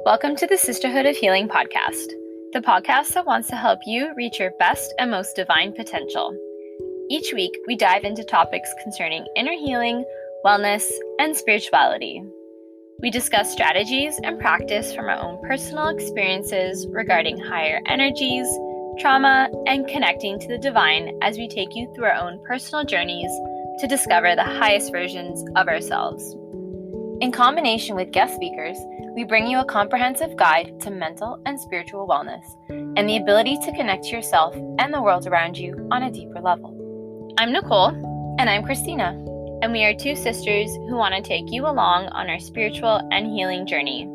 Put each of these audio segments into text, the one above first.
Welcome to the Sisterhood of Healing podcast, the podcast that wants to help you reach your best and most divine potential. Each week, we dive into topics concerning inner healing, wellness, and spirituality. We discuss strategies and practice from our own personal experiences regarding higher energies, trauma, and connecting to the divine as we take you through our own personal journeys to discover the highest versions of ourselves. In combination with guest speakers, we bring you a comprehensive guide to mental and spiritual wellness and the ability to connect to yourself and the world around you on a deeper level. I'm Nicole, and I'm Christina, and we are two sisters who want to take you along on our spiritual and healing journey.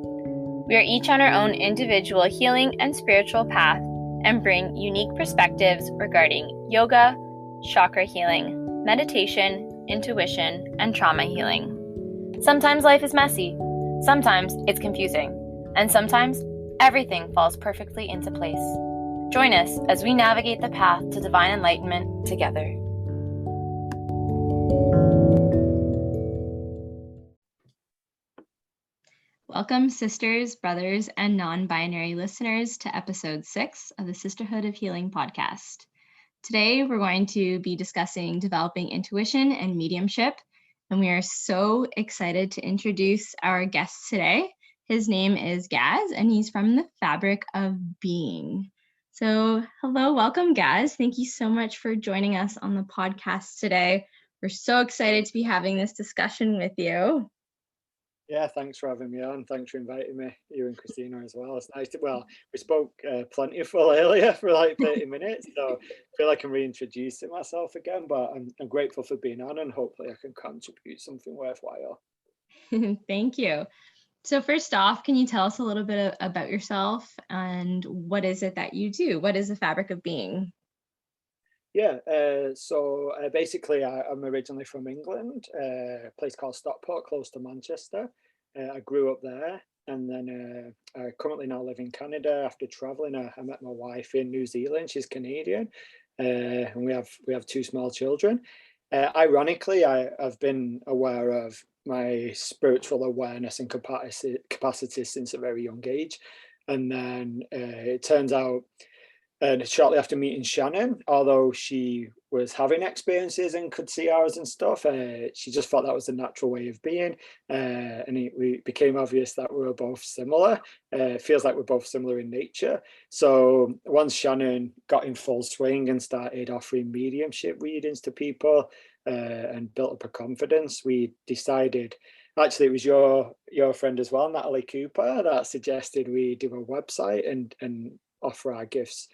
We are each on our own individual healing and spiritual path and bring unique perspectives regarding yoga, chakra healing, meditation, intuition, and trauma healing. Sometimes life is messy, sometimes it's confusing, and sometimes everything falls perfectly into place. Join us as we navigate the path to divine enlightenment together. Welcome, sisters, brothers, and non-binary listeners to episode 6 of the Sisterhood of Healing podcast. Today, we're going to be discussing developing intuition and mediumship. And we are so excited to introduce our guest today. His name is Gaz, and he's from the Fabric of Being. So hello, welcome, Gaz. Thank you so much for joining us on the podcast today. We're so excited to be having this discussion with you. Yeah, thanks for having me on. Thanks for inviting me, you and Christina as well. It's nice to, we spoke plentiful earlier for like 30 minutes, so I feel like I'm reintroducing myself again, but I'm grateful for being on and hopefully I can contribute something worthwhile. Thank you. So first off, can you tell us a little bit about yourself and what is it that you do? What is the Fabric of Being? Yeah, so basically I'm originally from England, a place called Stockport, close to Manchester. I grew up there, and then I currently now live in Canada. After traveling, I met my wife in New Zealand. She's Canadian, and we have two small children. Ironically, I've been aware of my spiritual awareness and capacity since a very young age, and then it turns out. And shortly after meeting Shannon, although she was having experiences and could see ours and stuff, she just thought that was the natural way of being. And it became obvious that we were both similar. It feels like we're both similar in nature. So once Shannon got in full swing and started offering mediumship readings to people and built up a confidence, we decided, actually it was your friend as well, Natalie Cooper, that suggested we do a website and offer our gifts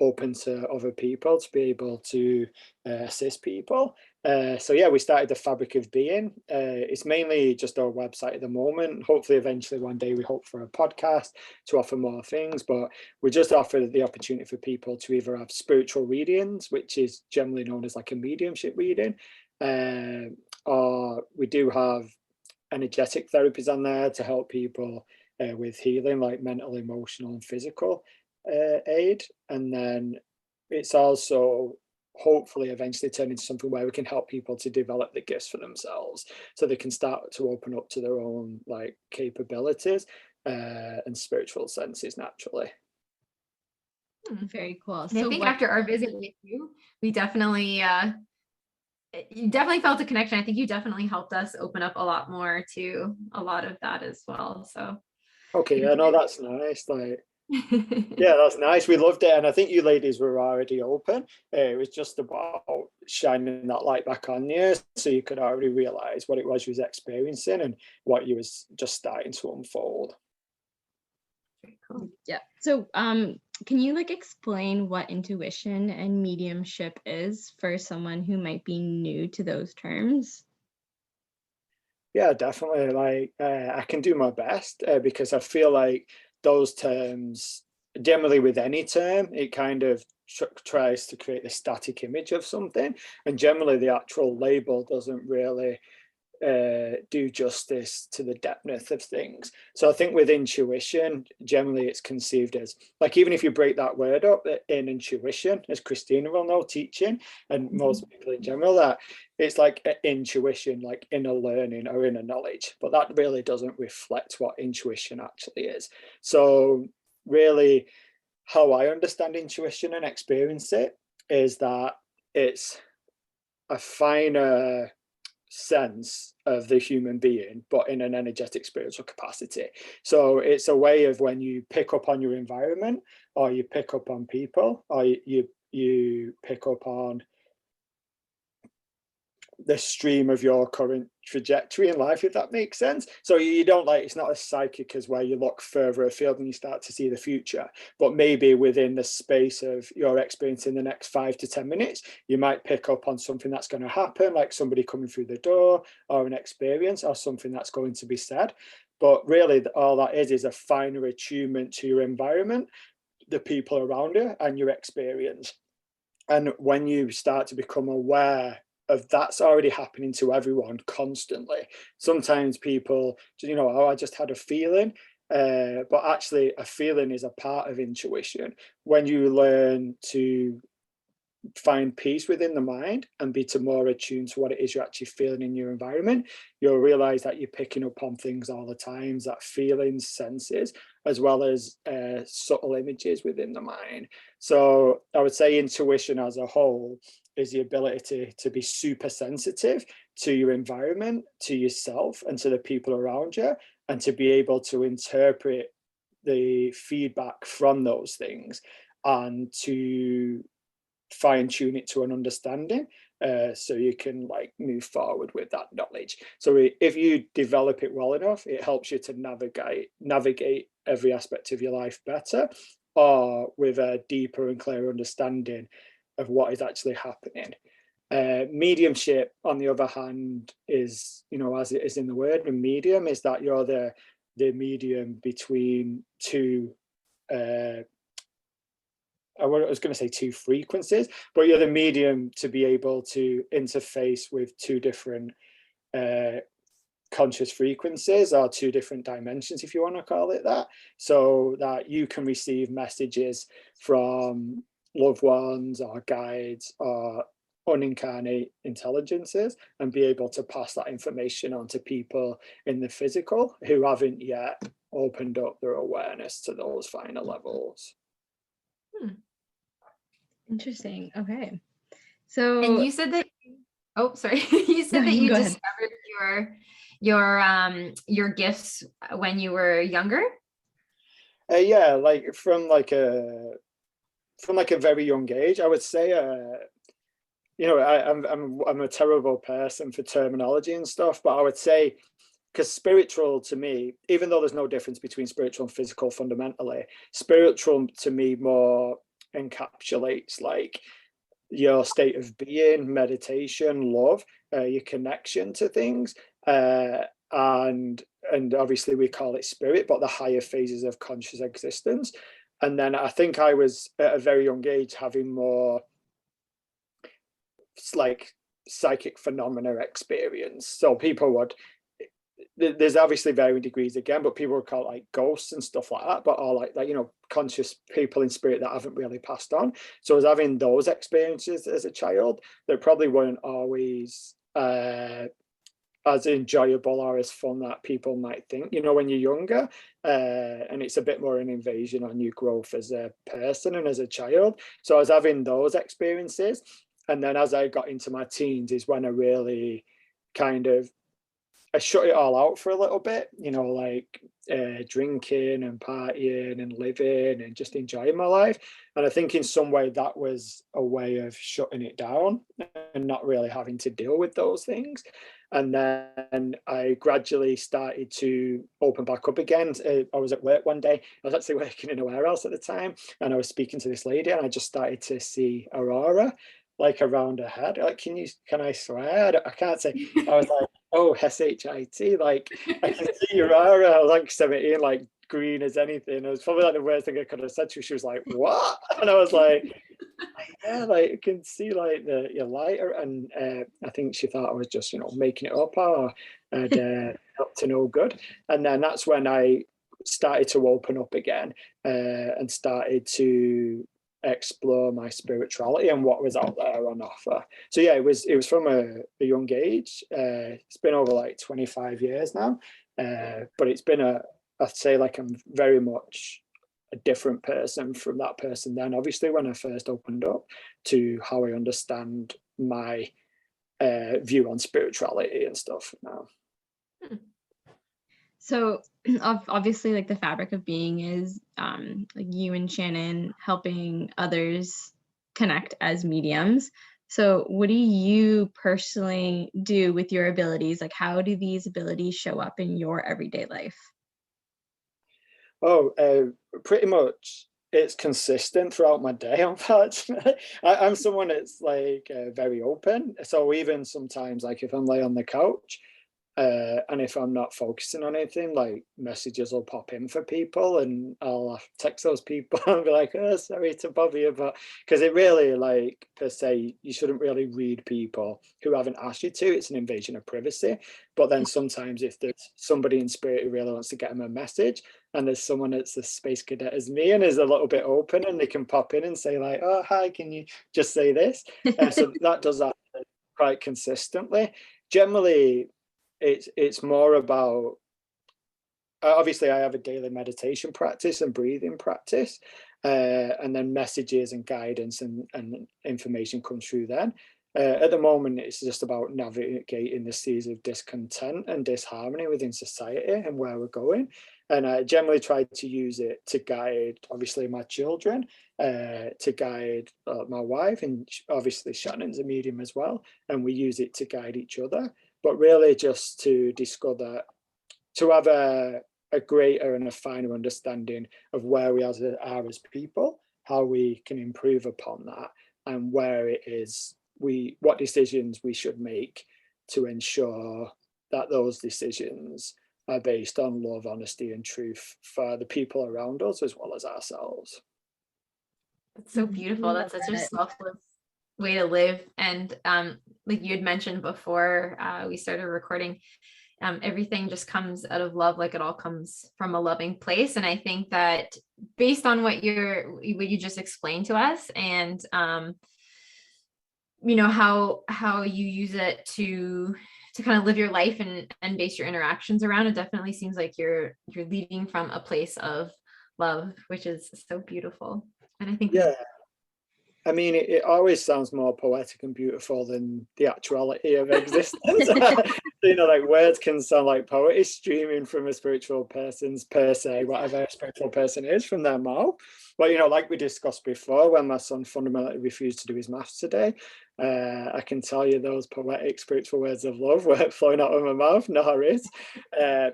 open to other people to be able to assist people. So yeah, we started the Fabric of Being. It's mainly just our website at the moment. Hopefully eventually one day we hope for a podcast to offer more things, but we just offer the opportunity for people to either have spiritual readings, which is generally known as like a mediumship reading, or we do have energetic therapies on there to help people with healing, like mental, emotional, and physical aid. And then it's also hopefully eventually turn into something where we can help people to develop the gifts for themselves, so they can start to open up to their own like capabilities and spiritual senses naturally. Very cool. And so I think after our visit with you, we definitely you definitely felt a connection. I think you definitely helped us open up a lot more to a lot of that as well. So okay, I know that's nice. Like yeah, that's nice. We loved it, and I think you ladies were already open. It was just about shining that light back on you, so you could already realize what it was you was experiencing and what you was just starting to unfold. Cool. Yeah. So, can you like explain what intuition and mediumship is for someone who might be new to those terms? Yeah, definitely. Like I can do my best because I feel like those terms, generally with any term, it kind of tries to create the static image of something, and generally the actual label doesn't really do justice to the depthness of things. So I think with intuition, generally it's conceived as, like, even if you break that word up in intuition, as Christina will know, teaching, and most people in general, that it's like intuition, like inner learning or inner knowledge, but that really doesn't reflect what intuition actually is. So really, how I understand intuition and experience it is that it's a finer sense of the human being, but in an energetic spiritual capacity. So it's a way of when you pick up on your environment, or you pick up on people, or you pick up on the stream of your current trajectory in life, if that makes sense. So you don't, like, it's not as psychic as where you look further afield and you start to see the future, but maybe within the space of your experience in the next 5 to 10 minutes, you might pick up on something that's going to happen, like somebody coming through the door, or an experience, or something that's going to be said. But really, all that is a finer attunement to your environment, the people around you, and your experience. And when you start to become aware of that's already happening to everyone constantly. Sometimes people, oh, I just had a feeling, but actually a feeling is a part of intuition. When you learn to find peace within the mind and be more attuned to what it is you're actually feeling in your environment, you'll realize that you're picking up on things all the time, that feelings, senses, as well as subtle images within the mind. So I would say intuition as a whole is the ability to be super sensitive to your environment, to yourself, and to the people around you, and to be able to interpret the feedback from those things and to fine tune it to an understanding, so you can like move forward with that knowledge. So if you develop it well enough, it helps you to navigate every aspect of your life better, or with a deeper and clearer understanding of what is actually happening. Mediumship, on the other hand, is, as it is in the word, a medium, is that you're the medium between two I was going to say two frequencies, but you're the medium to be able to interface with two different conscious frequencies, or two different dimensions, if you want to call it that, so that you can receive messages from loved ones or guides or unincarnate intelligences, and be able to pass that information on to people in the physical who haven't yet opened up their awareness to those finer levels. Interesting. Okay. So, and you said that, oh, sorry. You said that you discovered your gifts when you were younger? Yeah, like from a very young age, I would say. I'm a terrible person for terminology and stuff, but I would say, because spiritual to me, even though there's no difference between spiritual and physical fundamentally, spiritual to me more encapsulates like your state of being, meditation, love, your connection to things, and obviously we call it spirit, but the higher phases of conscious existence. And then I think I was at a very young age having more like psychic phenomena experience. So people would, there's obviously varying degrees again, but people would call it like ghosts and stuff like that, but all like conscious people in spirit that haven't really passed on. So I was having those experiences as a child that probably weren't always as enjoyable or as fun that people might think, when you're younger, and it's a bit more an invasion on your growth as a person and as a child. So I was having those experiences, and then as I got into my teens is when I really I shut it all out for a little bit, drinking and partying and living and just enjoying my life. And I think in some way that was a way of shutting it down and not really having to deal with those things. And then I gradually started to open back up again. I was at work one day. I was actually working in a warehouse at the time, and I was speaking to this lady, and I just started to see aurora like around her head. Like, can I swear? I can't say. I was like, oh, S-H-I-T, like I can see your aura. I was like 17, like green as anything. It was probably like the worst thing I could have said to her. She was like, what? And I was like, Yeah, like you can see like your lighter, and I think she thought I was just making it up, or I'd up to no good. And then that's when I started to open up again, and started to explore my spirituality and what was out there on offer. So yeah, it was from a young age. It's been over like 25 years now, but it's been I'd say like I'm very much a different person from that person then, obviously, when I first opened up, to how I understand my view on spirituality and stuff now. So obviously, like, the fabric of being is like you and Shannon helping others connect as mediums. So what do you personally do with your abilities? Like, how do these abilities show up in your everyday life? Oh, pretty much it's consistent throughout my day. In fact, I'm someone that's like very open. So even sometimes, like if I'm laying on the couch, and if I'm not focusing on anything, like messages will pop in for people, and I'll text those people and be like, "Oh, sorry to bother you," but because it really, like, per se, you shouldn't really read people who haven't asked you to. It's an invasion of privacy. But then sometimes, if there's somebody in spirit who really wants to get them a message, and there's someone that's a space cadet as me and is a little bit open, and they can pop in and say like, "Oh, hi, can you just say this?" So that does that quite consistently. Generally, it's more about, obviously I have a daily meditation practice and breathing practice, and then messages and guidance and information comes through then. At the moment, it's just about navigating the seas of discontent and disharmony within society and where we're going. And I generally try to use it to guide, obviously, my children, to guide my wife, and obviously Shannon's a medium as well, and we use it to guide each other. But really just to discover, to have a greater and a finer understanding of where we are as people, how we can improve upon that, and where it is what decisions we should make to ensure that those decisions are based on love, honesty, and truth for the people around us as well as ourselves. That's so beautiful. That's such a selfless way to live. And like you had mentioned before we started recording, everything just comes out of love, like it all comes from a loving place. And I think that based on what you just explained to us, and how you use it to kind of live your life and base your interactions around, it definitely seems like you're leading from a place of love, which is so beautiful. And I think I mean, it always sounds more poetic and beautiful than the actuality of existence. Like words can sound like poetry streaming from a spiritual person's, per se, whatever a spiritual person is, from their mouth. But, like we discussed before, when my son fundamentally refused to do his maths today, I can tell you those poetic spiritual words of love were flowing out of my mouth, not his.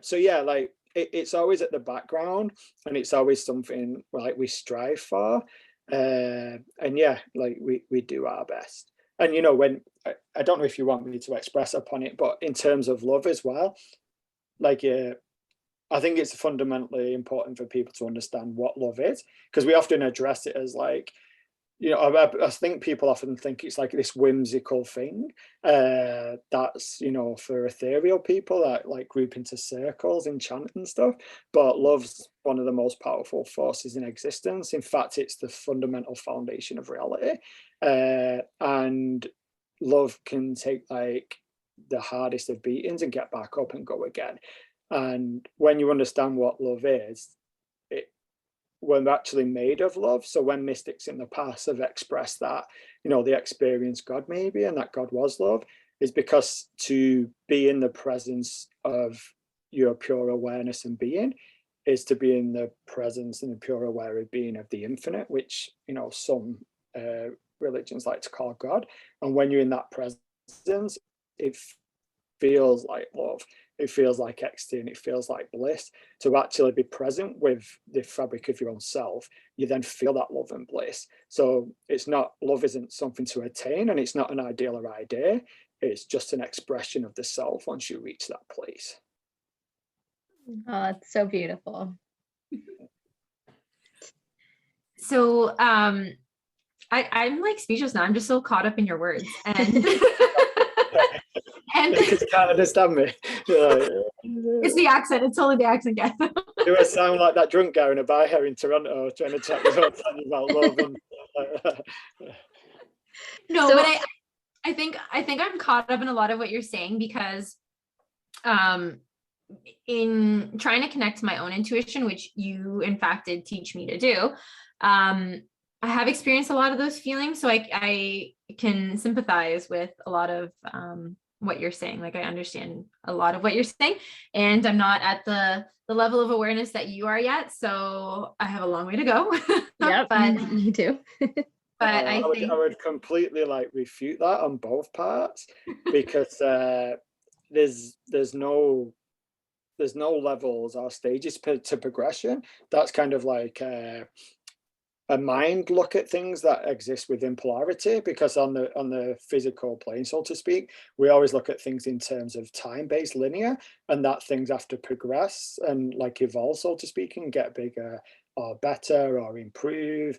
So yeah, like it's always at the background, and it's always something like we strive for. And yeah, like we do our best. And when I don't know if you want me to express upon it, but in terms of love as well, like I think it's fundamentally important for people to understand what love is, because we often address it as like, I think people often think it's like this whimsical thing that's, for ethereal people that like group into circles and chant and stuff. But love's one of the most powerful forces in existence. In fact, it's the fundamental foundation of reality. And love can take like the hardest of beatings and get back up and go again. And when you understand what love is, we're actually made of love. So when mystics in the past have expressed that, they experienced God maybe, and that God was love, is because to be in the presence of your pure awareness and being is to be in the presence and the pure aware of being of the infinite, which, some religions like to call God. And when you're in that presence, it feels like love. It feels like ecstasy, and it feels like bliss. To actually be present with the fabric of your own self, you then feel that love and bliss. So love isn't something to attain, and it's not an ideal or idea. It's just an expression of the self once you reach that place. Oh, it's so beautiful. So I'm like speechless now. I'm just so caught up in your words. And and You can't understand me. it's the accent. It's totally the accent, guys. Do I sound like that drunk guy in a bar here in Toronto trying to chat about love and like that? No, So- but I think I'm caught up in a lot of what you're saying, because in trying to connect to my own intuition, which you in fact did teach me to do, I have experienced a lot of those feelings, so I can sympathize with a lot of what you're saying. Like, I understand a lot of what you're saying, and I'm not at the level of awareness that you are yet, so I have a long way to go. Yep, but me too. but I would completely like refute that on both parts, because there's no levels or stages to progression. That's kind of like a mind look at things that exist within polarity, because on the physical plane, so to speak, we always look at things in terms of time-based linear, and that things have to progress and like evolve, so to speak, and get bigger or better or improve,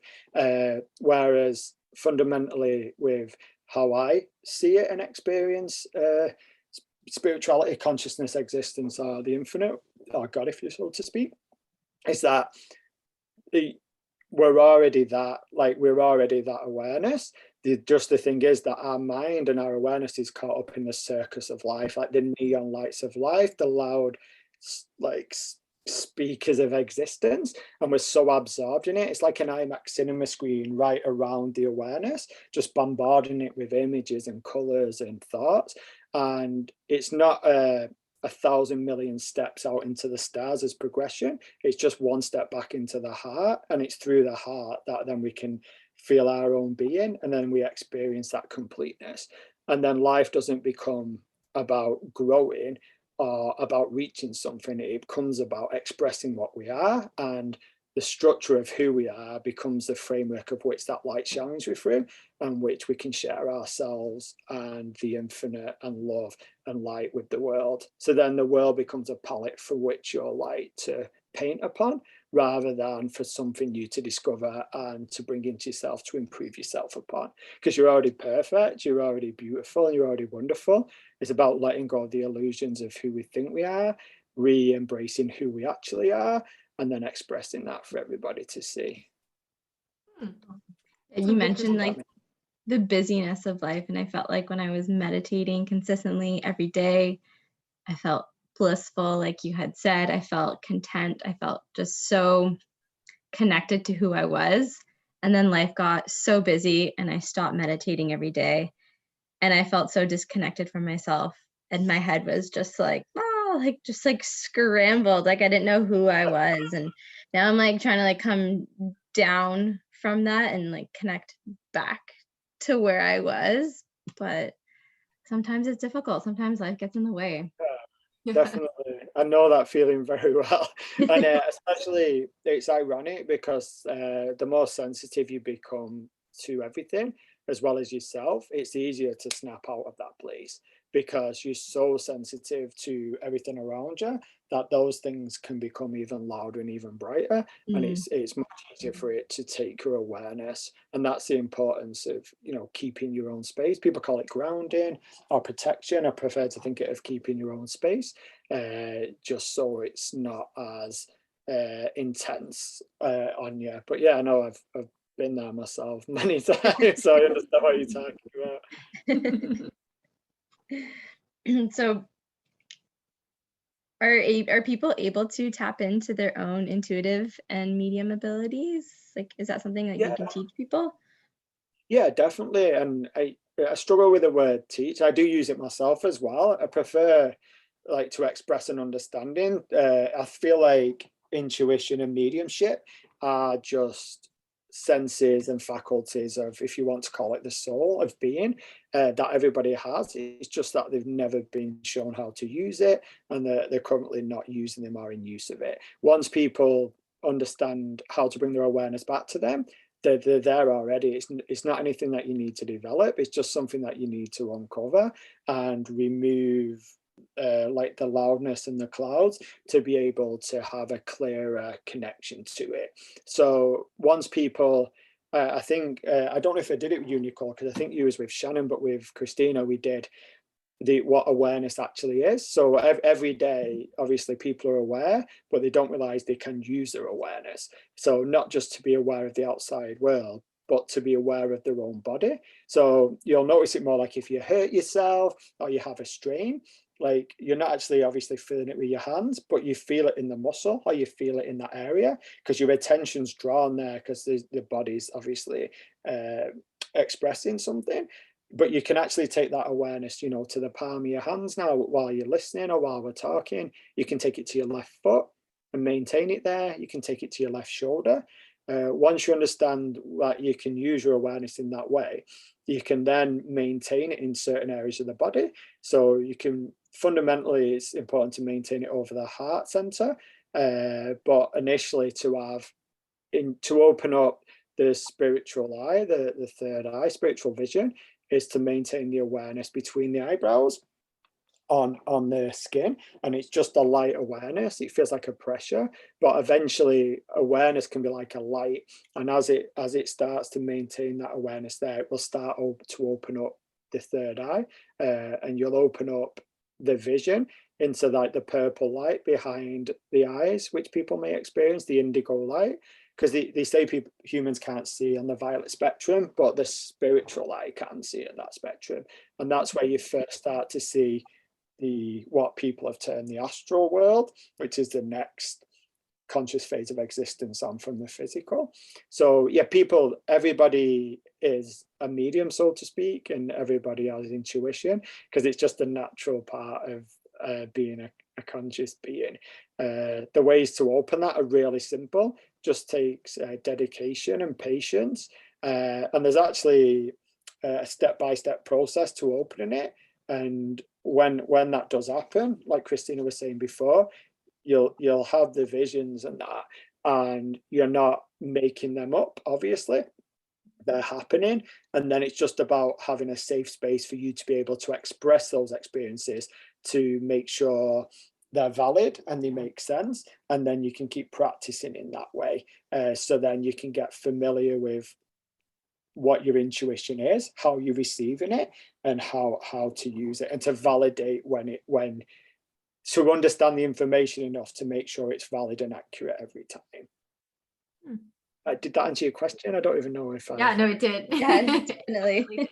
whereas fundamentally with how I see it and experience spirituality, consciousness, existence, or the infinite, or God, if you so to speak, is that we're already that awareness. The thing is that our mind and our awareness is caught up in the circus of life, like the neon lights of life, the loud like speakers of existence, and we're so absorbed in it. It's like an IMAX cinema screen right around the awareness, just bombarding it with images and colors and thoughts. And it's not a 1,000 million steps out into the stars as progression. It's just one step back into the heart, and it's through the heart that then we can feel our own being, and then we experience that completeness. And then life doesn't become about growing or about reaching something. It becomes about expressing what we are, and the structure of who we are becomes the framework of which that light shines through, and which we can share ourselves and the infinite and love and light with the world. So then the world becomes a palette for which your light to paint upon, rather than for something new to discover and to bring into yourself to improve yourself upon. Because you're already perfect, you're already beautiful, and you're already wonderful. It's about letting go of the illusions of who we think we are, re-embracing who we actually are, and then expressing that for everybody to see. You mentioned like the busyness of life, and I felt like when I was meditating consistently every day, I felt blissful, like you had said. I felt content. I felt just so connected to who I was. And then life got so busy, and I stopped meditating every day, and I felt so disconnected from myself, and my head was just like, just like scrambled, like I didn't know who I was. And now I'm like trying to like come down from that and like connect back to where I was. But sometimes it's difficult. Sometimes life gets in the way. Definitely. I know that feeling very well. And especially it's ironic because the more sensitive you become to everything as well as yourself, it's easier to snap out of that place, because you're so sensitive to everything around you that those things can become even louder and even brighter. And it's much easier for it to take your awareness. And that's the importance of, keeping your own space. People call it grounding or protection. I prefer to think of keeping your own space, just so it's not as intense on you. But yeah, I know I've been there myself many times, so I understand what you're talking about. So are people able to tap into their own intuitive and medium abilities? Like, is that something that you can teach people? Yeah, definitely. And I struggle with the word teach. I do use it myself as well. I prefer like to express an understanding. I feel like intuition and mediumship are just senses and faculties of, if you want to call it, the soul of being that everybody has. It's just that they've never been shown how to use it, and they're currently not using them or in use of it. Once people understand how to bring their awareness back to them, they're there already. It's not anything that you need to develop. It's just something that you need to uncover and remove like the loudness and the clouds, to be able to have a clearer connection to it. So once people I think, I don't know if I did it with you, Nicole, because I think you was with Shannon, but with Christina, we did what awareness actually is. So every day, obviously, people are aware, but they don't realize they can use their awareness. So not just to be aware of the outside world, but to be aware of their own body. So you'll notice it more like if you hurt yourself or you have a strain, like you're not actually obviously feeling it with your hands, but you feel it in the muscle or you feel it in that area because your attention's drawn there because the body's obviously expressing something. But you can actually take that awareness, you know, to the palm of your hands now while you're listening or while we're talking. You can take it to your left foot and maintain it there. You can take it to your left shoulder. Once you understand that you can use your awareness in that way, you can then maintain it in certain areas of the body. So you can fundamentally, it's important to maintain it over the heart center, but initially to open up the spiritual eye, the third eye, spiritual vision, is to maintain the awareness between the eyebrows on the skin, and it's just a light awareness. It feels like a pressure, but eventually awareness can be like a light, and as it starts to maintain that awareness there, it will start to open up the third eye, and you'll open up the vision into like the purple light behind the eyes, which people may experience, the indigo light, because they say humans can't see on the violet spectrum, but the spiritual eye can see at that spectrum, and that's where you first start to see what people have termed the astral world, which is the next conscious phase of existence on from the physical. So yeah, everybody is a medium, so to speak, and everybody has intuition because it's just a natural part of being a conscious being. The ways to open that are really simple, just takes dedication and patience, and there's actually a step-by-step process to opening it. And when that does happen, like Christina was saying before, you'll have the visions and that, and you're not making them up, obviously they're happening, and then it's just about having a safe space for you to be able to express those experiences to make sure they're valid and they make sense, and then you can keep practicing in that way, so then you can get familiar with what your intuition is, how you're receiving it, and how to use it, and to validate when to understand the information enough to make sure it's valid and accurate every time. Did that answer your question? I don't even know if Yeah, no, it did. Yeah, definitely.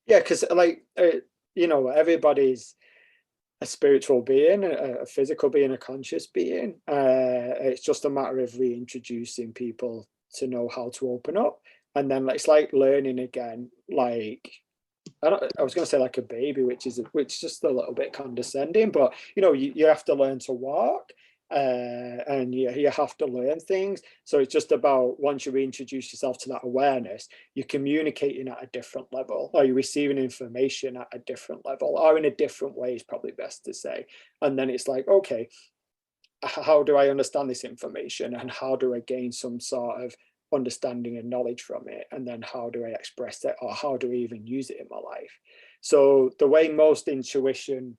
Yeah, because like everybody's a spiritual being, a physical being, a conscious being. It's just a matter of reintroducing people to know how to open up, and then it's like learning again. Like I was going to say like a baby, which is just a little bit condescending, but you have to learn to walk, and you have to learn things. So it's just about, once you reintroduce yourself to that awareness, you're communicating at a different level, or you're receiving information at a different level, or in a different way is probably best to say. And then it's like, okay, how do I understand this information, and how do I gain some sort of understanding and knowledge from it, and then how do I express it, or how do I even use it in my life? So the way most intuition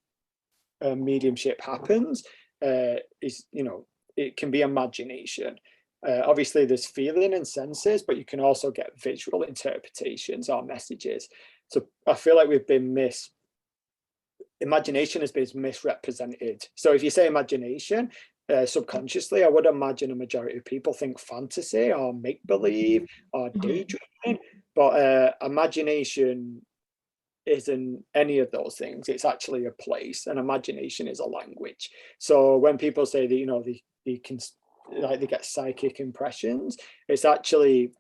mediumship happens is, it can be imagination. Obviously there's feeling and senses, but you can also get visual interpretations or messages. So I feel like imagination has been misrepresented. So if you say imagination, subconsciously, I would imagine a majority of people think fantasy or make-believe or daydreaming, but imagination isn't any of those things. It's actually a place, and imagination is a language. So when people say that, they can, like, they get psychic impressions, it's actually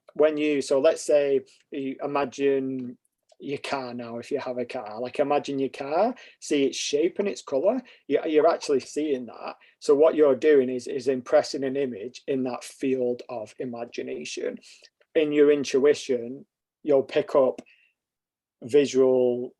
so let's say you imagine your car now. If you have a car, like imagine your car, see its shape and its color, you're actually seeing that. So what you're doing is impressing an image in that field of imagination. In your intuition, you'll pick up visual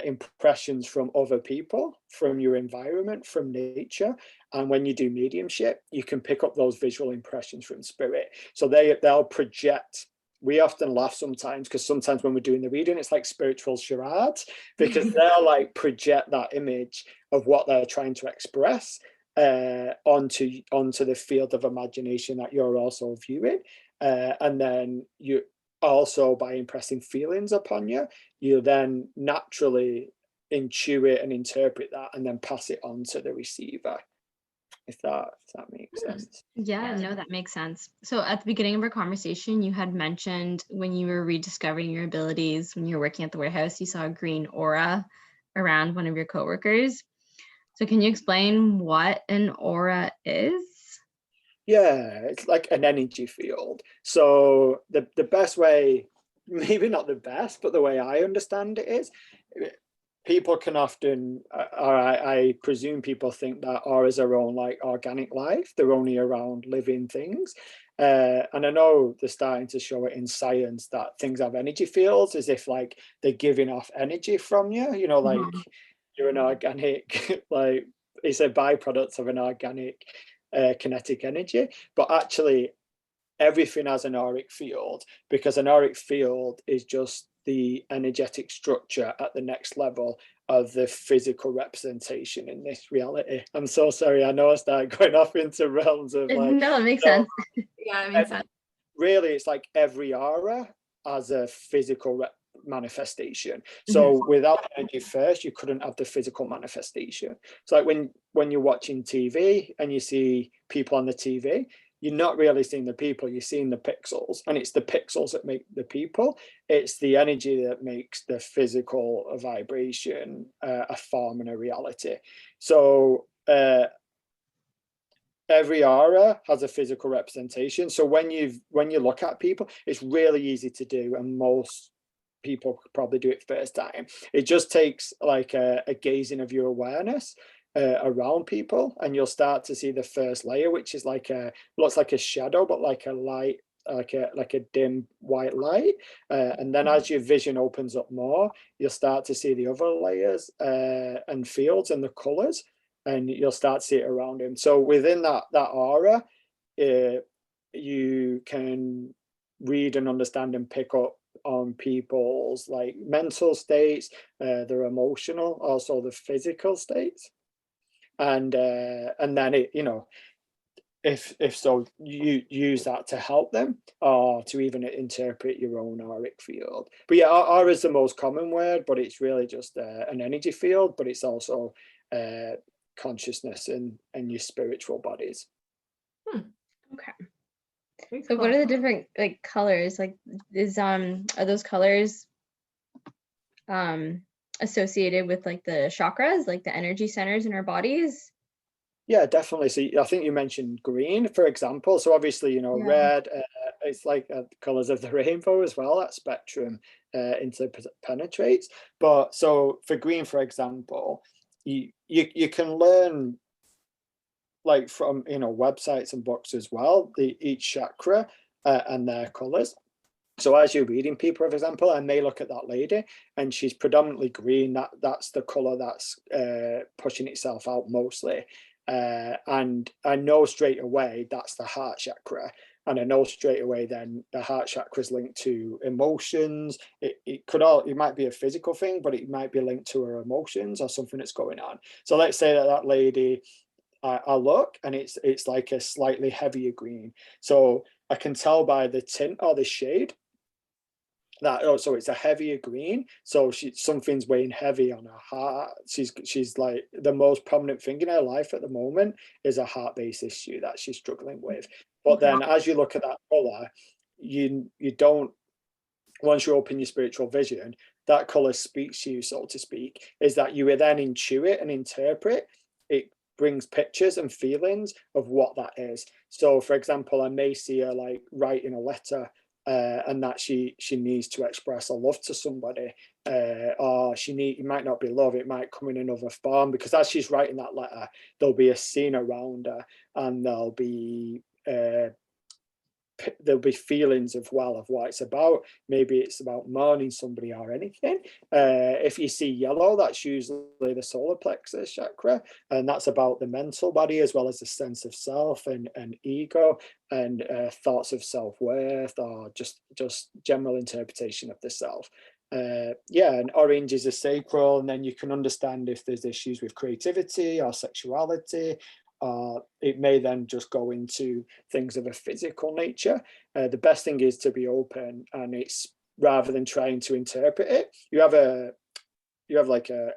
impressions from other people, from your environment, from nature. And when you do mediumship, you can pick up those visual impressions from spirit. So they'll project. We often laugh sometimes, because sometimes when we're doing the reading, it's like spiritual charades, because they'll like project that image of what they're trying to express onto the field of imagination that you're also viewing. And then you also, by impressing feelings upon you, you then naturally intuit and interpret that and then pass it on to the receiver, if that makes sense. Yeah, no, that makes sense. So at the beginning of our conversation, you had mentioned when you were rediscovering your abilities, when you were working at the warehouse, you saw a green aura around one of your coworkers. So can you explain what an aura is? Yeah, it's like an energy field. So the best way, maybe not the best, but the way I understand it is, people can often, or I presume people think that auras are on like organic life. They're only around living things. And I know they're starting to show it in science that things have energy fields, as if like they're giving off energy from you, like you're an organic, like it's a byproduct of an organic kinetic energy. But actually, everything has an auric field, because an auric field is just the energetic structure at the next level of the physical representation in this reality. I'm so sorry, I know I started going off into realms of like, no, it makes sense. Yeah, it makes sense. Really, it's like every aura has a physical manifestation. So without energy first, you couldn't have the physical manifestation. It's like when you're watching TV and you see people on the TV, you're not really seeing the people, you're seeing the pixels, and it's the pixels that make the people. It's the energy that makes the physical vibration a form and a reality. So every aura has a physical representation. So when you look at people, it's really easy to do, and most people could probably do it first time. It just takes like a gazing of your awareness around people, and you'll start to see the first layer, which is like looks like a shadow, but like a light, like a dim white light. And then as your vision opens up more, you'll start to see the other layers and fields and the colors, and you'll start to see it around him. So within that aura, you can read and understand and pick up on people's like mental states, their emotional, also the physical states. And then it, if so, you use that to help them, or to even interpret your own auric field. But yeah, aura is the most common word, but it's really just an energy field, but it's also consciousness and your spiritual bodies. Okay. So what are the different like colors? Like are those colors associated with like the chakras, like the energy centers in our bodies? Yeah, definitely. So I think you mentioned green, for example. So obviously, red, it's like the colors of the rainbow as well. That spectrum interpenetrates. But so for green, for example, you can learn like from websites and books as well, each chakra and their colors. So as you're reading people, for example, and they look at that lady and she's predominantly green, that's the color that's pushing itself out mostly. And I know straight away that's the heart chakra. And I know straight away then the heart chakra is linked to emotions. It might be a physical thing, but it might be linked to her emotions or something that's going on. So let's say that lady, I look and it's like a slightly heavier green. So I can tell by the tint or the shade that, so it's a heavier green. So something's weighing heavy on her heart. She's like, the most prominent thing in her life at the moment is a heart-based issue that she's struggling with. But then as you look at that color, you don't, once you open your spiritual vision, that color speaks to you, so to speak, is that you will then intuit and interpret. It brings pictures and feelings of what that is. So for example, I may see her like writing a letter and that she needs to express a love to somebody, or it might not be love, it might come in another form, because as she's writing that letter, there'll be a scene around her, and there'll be feelings of what it's about. Maybe it's about mourning somebody or anything. If you see yellow, that's usually the solar plexus chakra, and that's about the mental body as well as the sense of self and ego and thoughts of self-worth, or just general interpretation of the self. And orange is a sacral, and then you can understand if there's issues with creativity or sexuality, it may then just go into things of a physical nature. The best thing is to be open, and it's rather than trying to interpret it, you have like a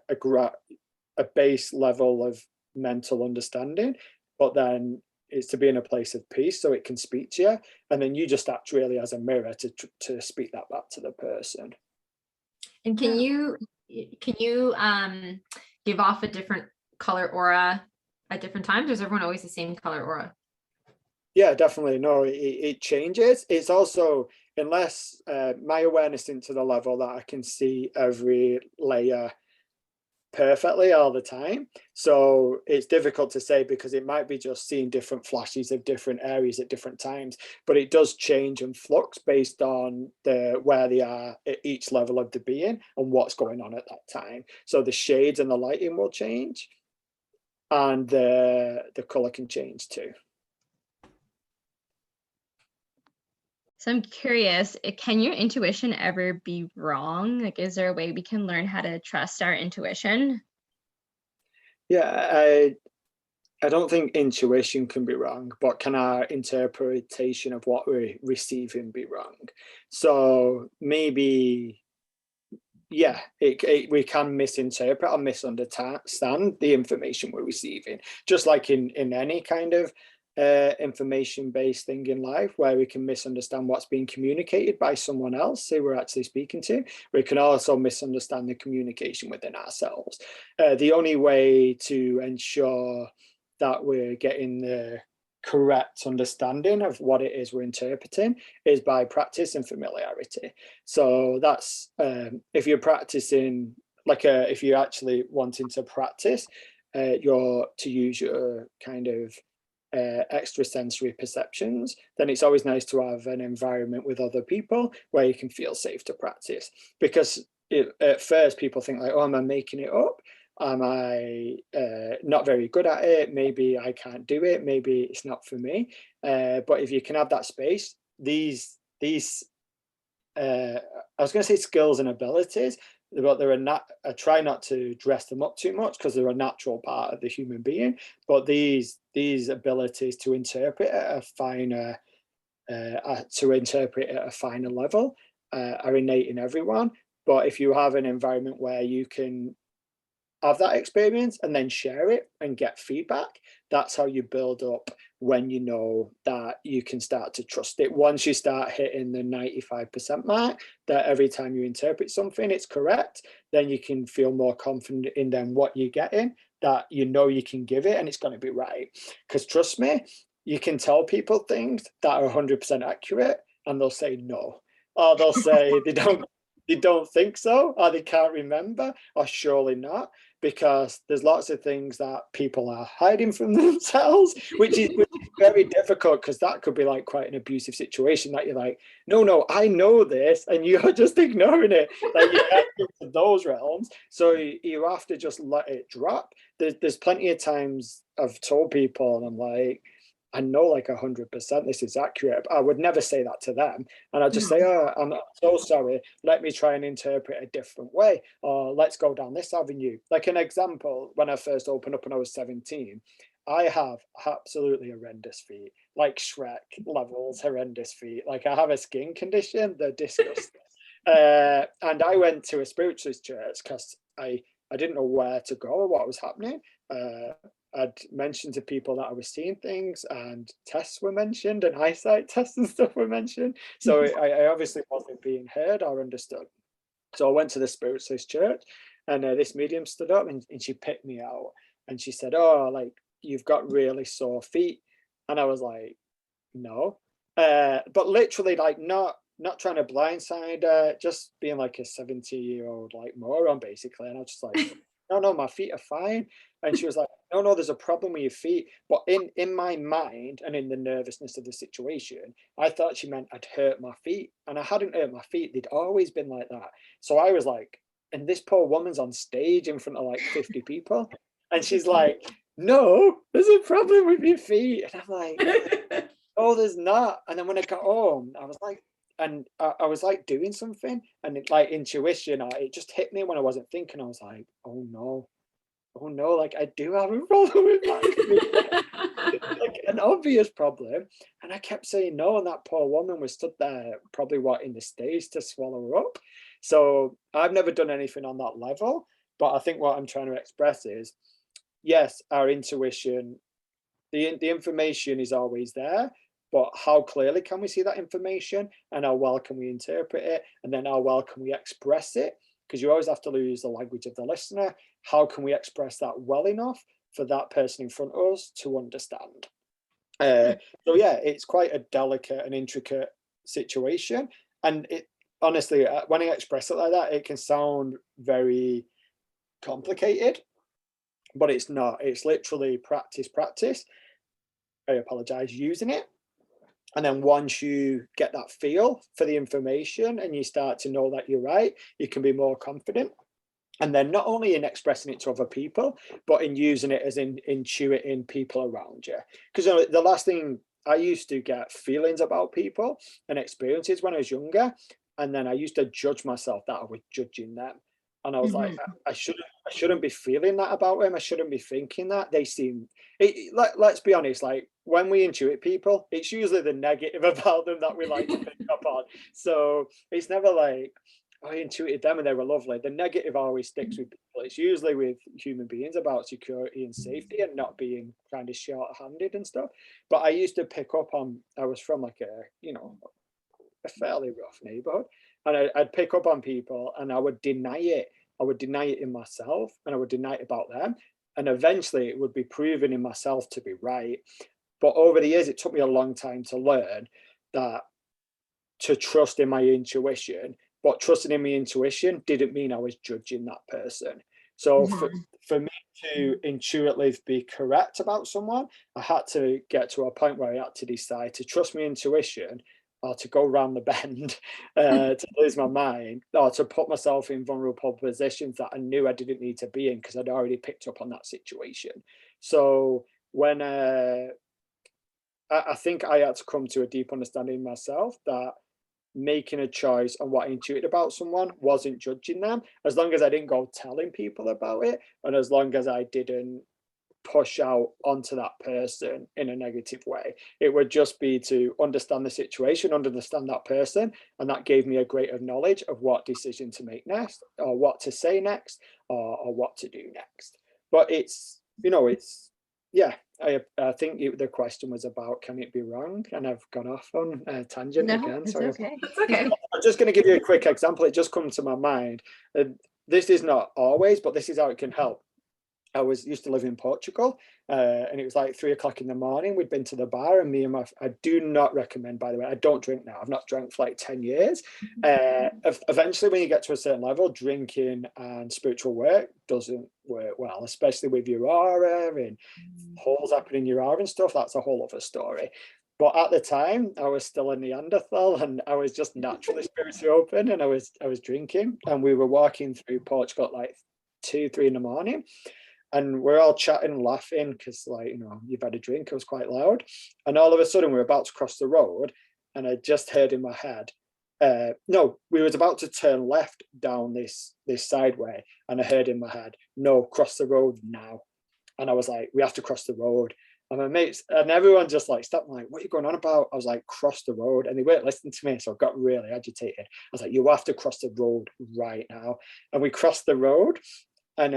base level of mental understanding, but then it's to be in a place of peace so it can speak to you, and then you just act really as a mirror to speak that back to the person. And can you give off a different color aura at different times, or is everyone always the same color aura? Yeah, definitely. No, it changes. It's also, unless my awareness into the level that I can see every layer perfectly all the time. So it's difficult to say, because it might be just seeing different flashes of different areas at different times, but it does change and flux based on where they are at each level of the being and what's going on at that time. So the shades and the lighting will change, and the color can change too. So I'm curious, can your intuition ever be wrong? Like, is there a way we can learn how to trust our intuition? Yeah, I don't think intuition can be wrong, but can our interpretation of what we're receiving be wrong? So maybe, yeah, we can misinterpret or misunderstand the information we're receiving, just like in any kind of information-based thing in life, where we can misunderstand what's being communicated by someone else who we're actually speaking to. We can also misunderstand the communication within ourselves. The only way to ensure that we're getting the correct understanding of what it is we're interpreting is by practice and familiarity. So that's if you're practicing, like if you're actually wanting to practice to use your kind of extrasensory perceptions, then it's always nice to have an environment with other people where you can feel safe to practice. Because at first people think like, oh, am I making it up? Am I not very good at it? Maybe I can't do it. Maybe it's not for me. But if you can have that space, these I was going to say skills and abilities, but they're I try not to dress them up too much, because they're a natural part of the human being. But these abilities to interpret at a finer level are innate in everyone. But if you have an environment where you can have that experience and then share it and get feedback, that's how you build up when you know that you can start to trust it. Once you start hitting the 95% mark, that every time you interpret something it's correct, then you can feel more confident in then what you're getting, that you know you can give it and it's going to be right. Because trust me, you can tell people things that are 100% accurate and they'll say no, or they'll say they don't think so, or they can't remember, or surely not, because there's lots of things that people are hiding from themselves, which is very difficult, because that could be like quite an abusive situation, that you're like, no, I know this, and you're just ignoring it. Like, you can't get to those realms, so you have to just let it drop. There's plenty of times I've told people, and I'm like, I know like 100% this is accurate. I would never say that to them. And I'd just say, oh, I'm so sorry. Let me try and interpret a different way. Or let's go down this avenue. Like an example, when I first opened up when I was 17, I have absolutely horrendous feet, like Shrek levels horrendous feet. Like, I have a skin condition, they're disgusting. And I went to a spiritualist church because I didn't know where to go or what was happening. I'd mentioned to people that I was seeing things, and tests were mentioned, and eyesight tests and stuff were mentioned. So I obviously wasn't being heard or understood. So I went to the spiritualist church, and this medium stood up and she picked me out, and she said, oh, like, you've got really sore feet. And I was like, no. But literally, like, not trying to blindside her, just being like a 70-year-old like moron basically. And I was just like, no, my feet are fine. And she was like, no, there's a problem with your feet. But in my mind and in the nervousness of the situation, I thought she meant I'd hurt my feet, and I hadn't hurt my feet. They'd always been like that. So I was like, and this poor woman's on stage in front of like 50 people, and she's like, no, there's a problem with your feet. And I'm like, oh, there's not. And then when I got home, I was like, and I was like doing something, and it, like intuition, it just hit me when I wasn't thinking. I was like, oh no, oh no, like I do have a problem with that. Like an obvious problem. And I kept saying no, and that poor woman was stood there probably in the stage to swallow her up. So I've never done anything on that level, but I think what I'm trying to express is, yes, our intuition, the information is always there, but how clearly can we see that information, and how well can we interpret it, and then how well can we express it? Because you always have to use the language of the listener. How can we express that well enough for that person in front of us to understand? So yeah, it's quite a delicate and intricate situation, and it honestly, when I express it like that, it can sound very complicated, but it's not. It's literally practice. I apologize, using it. And then once you get that feel for the information and you start to know that you're right, you can be more confident. And then not only in expressing it to other people, but in using it as in intuiting people around you. Because the last thing, I used to get feelings about people and experiences when I was younger. And then I used to judge myself that I was judging them. And I was like, I shouldn't be feeling that about them. I shouldn't be thinking that. They seem, let's be honest, like when we intuit people, it's usually the negative about them that we like to pick up on. So it's never like, I intuited them and they were lovely. The negative always sticks with people. It's usually with human beings about security and safety and not being kind of short-handed and stuff. But I used to pick up on, I was from like a fairly rough neighborhood, and I'd pick up on people and I would deny it. I would deny it in myself, and I would deny it about them. And eventually it would be proven in myself to be right. But over the years, it took me a long time to learn that to trust in my intuition, but trusting in my intuition didn't mean I was judging that person. So for me to intuitively be correct about someone, I had to get to a point where I had to decide to trust my intuition, or to go round the bend, to lose my mind, or to put myself in vulnerable positions that I knew I didn't need to be in because I'd already picked up on that situation. So when I think I had to come to a deep understanding myself that making a choice on what I intuited about someone wasn't judging them, as long as I didn't go telling people about it, and as long as I didn't push out onto that person in a negative way. It would just be to understand the situation, understand that person, and that gave me a greater knowledge of what decision to make next, or what to say next, or what to do next. But it's yeah, I think the question was about, can it be wrong? And I've gone off on a tangent again. It's Sorry. okay. That's okay. I'm just going to give you a quick example. It just comes to my mind. This is not always, but this is how it can help. I used to live in Portugal, and it was like 3 o'clock in the morning. We'd been to the bar, and I do not recommend, by the way, I don't drink now. I've not drank for like 10 years. Eventually, when you get to a certain level, drinking and spiritual work doesn't work well, especially with your aura and holes happening in your aura and stuff. That's a whole other story. But at the time, I was still a Neanderthal, and I was just naturally spiritually open, and I was drinking, and we were walking through Portugal at like 2, 3 in the morning. And we're all chatting and laughing because, like, you've had a drink. It was quite loud. And all of a sudden, we're about to cross the road. And I just heard in my head, no, we was about to turn left down this sideway. And I heard in my head, no, cross the road now. And I was like, we have to cross the road. And my mates and everyone just like stopped. I'm like, what are you going on about? I was like, cross the road. And they weren't listening to me. So I got really agitated. I was like, you have to cross the road right now. And we crossed the road. And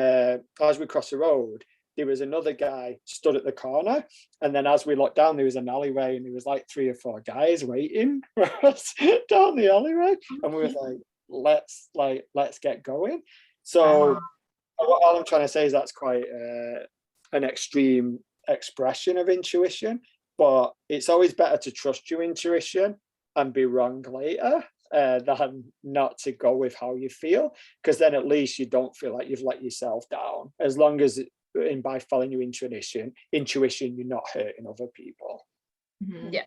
as we crossed the road, there was another guy stood at the corner. And then as we looked down, there was an alleyway, and there was like 3 or 4 guys waiting for us down the alleyway. And we were like, let's get going. So all I'm trying to say is that's quite an extreme expression of intuition, but it's always better to trust your intuition and be wrong later than not to go with how you feel, because then at least you don't feel like you've let yourself down, as long as by following your intuition you're not hurting other people. Yeah,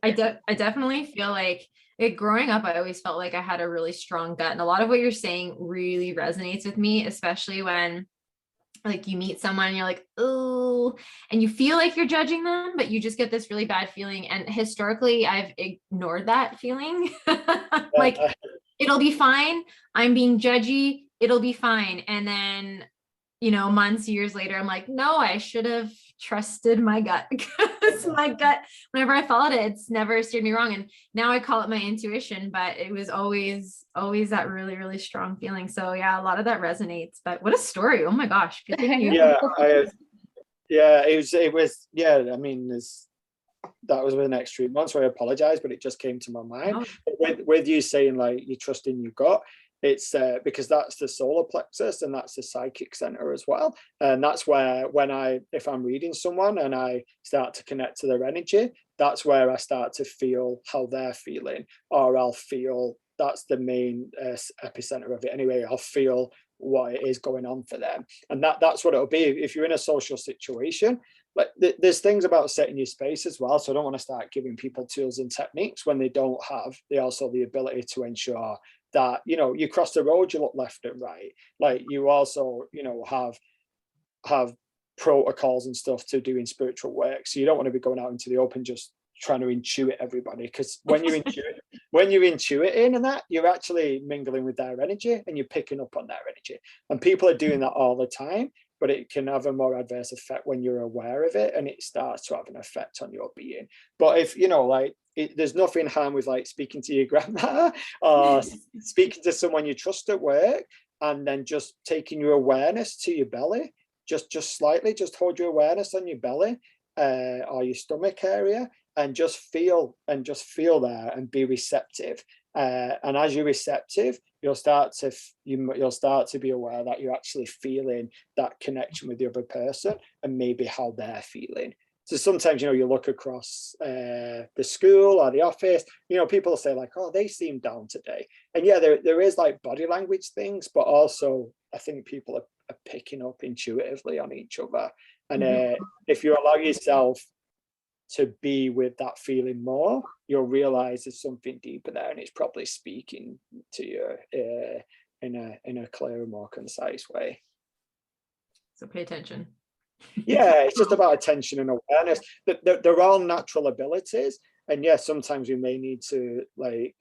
I definitely feel like growing up, I always felt like I had a really strong gut, and a lot of what you're saying really resonates with me, especially when like you meet someone and you're like, oh, and you feel like you're judging them, but you just get this really bad feeling. And historically, I've ignored that feeling. Like, it'll be fine. I'm being judgy. It'll be fine. And then months, years later, I'm like, no, I should have trusted my gut, because my gut, whenever I followed it, it's never steered me wrong. And now I call it my intuition, but it was always that really, really strong feeling. So yeah, a lot of that resonates. But what a story. Oh my gosh. Good thing you. Yeah, it was, I mean, that was an extreme one, so I apologize, but it just came to my mind. With you saying like you trust in your gut, it's because that's the solar plexus and that's the psychic center as well, and that's where if I'm reading someone and I start to connect to their energy, that's where I start to feel how they're feeling, or I'll feel that's the main epicenter of it anyway. I'll feel what it is going on for them, and that's what it'll be if you're in a social situation. Like there's things about setting your space as well, so I don't want to start giving people tools and techniques when they don't have the ability to ensure that you cross the road, you look left and right. Like you also have protocols and stuff to do in spiritual work, so you don't want to be going out into the open just trying to intuit everybody, because when you're intuiting and that, you're actually mingling with their energy and you're picking up on their energy, and people are doing that all the time, but it can have a more adverse effect when you're aware of it and it starts to have an effect on your being. But if there's nothing harm with like speaking to your grandma or speaking to someone you trust at work, and then just taking your awareness to your belly, just slightly, just hold your awareness on your belly or your stomach area, and just feel there and be receptive. And as you're receptive, you'll start to be aware that you're actually feeling that connection with the other person and maybe how they're feeling. So sometimes, you look across the school or the office, people say like, oh, they seem down today. And yeah, there is like body language things, but also I think people are picking up intuitively on each other. And if you allow yourself to be with that feeling more, you'll realize there's something deeper there, and it's probably speaking to you in a clearer, more concise way. So pay attention. Yeah, it's just about attention and awareness. They're all natural abilities, and yes, sometimes we may need to like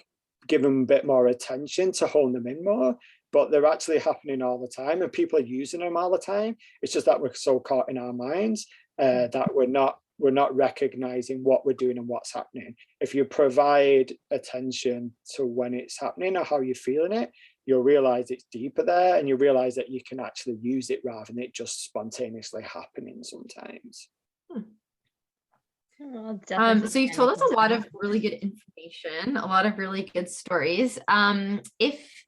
give them a bit more attention to hone them in more, but they're actually happening all the time, and people are using them all the time. It's just that we're so caught in our minds that we're not recognizing what we're doing and what's happening. If you provide attention to when it's happening or how you're feeling it, you'll realize it's deeper there, and you'll realize that you can actually use it rather than it just spontaneously happening sometimes. So you've told us a lot of really good information, a lot of really good stories.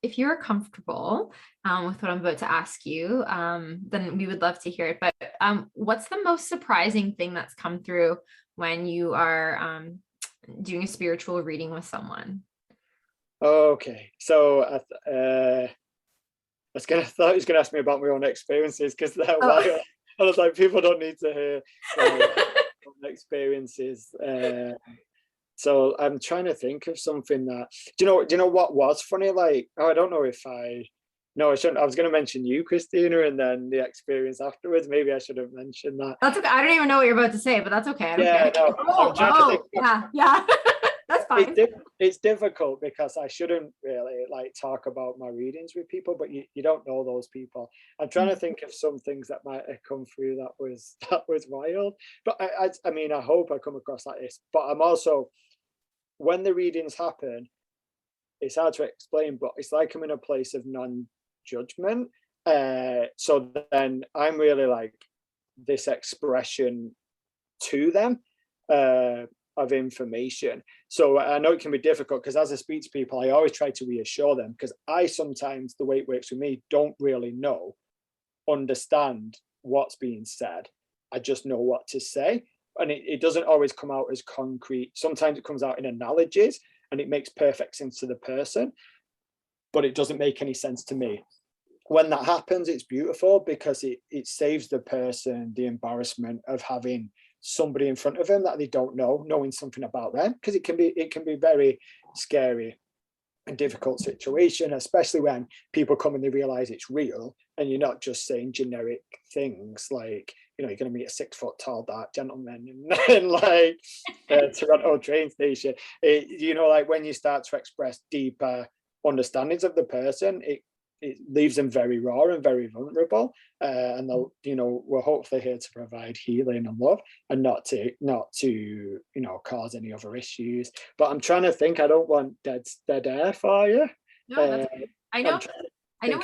If you're comfortable with what I'm about to ask you, then we would love to hear it. But what's the most surprising thing that's come through when you are doing a spiritual reading with someone? Okay, so I thought he was gonna ask me about my own experiences, because they're wild. I was like, people don't need to hear experiences. So I'm trying to think of something that, do you know what was funny? Like, I don't know if I shouldn't. I was going to mention you, Christina, and then the experience afterwards. Maybe I should have mentioned that. That's okay. I don't even know what you're about to say, but that's okay. I don't care. No, I'm trying to think. Yeah. That's fine. It's difficult because I shouldn't really like talk about my readings with people, but you don't know those people. I'm trying to think of some things that might have come through that was wild. But I mean, I hope I come across like this. But I'm also, when the readings happen, it's hard to explain, but it's like I'm in a place of non-judgment. So then I'm really like this expression to them of information. So I know it can be difficult, because as I speak to people, I always try to reassure them, because I sometimes, the way it works with me, don't really understand what's being said. I just know what to say, and it doesn't always come out as concrete. Sometimes it comes out in analogies and it makes perfect sense to the person, but it doesn't make any sense to me. When that happens, it's beautiful, because it saves the person the embarrassment of having somebody in front of them that they don't know, knowing something about them, because it can be very scary and difficult situation, especially when people come and they realize it's real, and you're not just saying generic things like, you're going to meet a 6 foot tall dark gentleman in like Toronto train station. Like when you start to express deeper understandings of the person, it leaves them very raw and very vulnerable, and they'll, you know, we're hopefully here to provide healing and love, and not to you know, cause any other issues. But I'm trying to think. I don't want dead air for you. No, that's okay. I know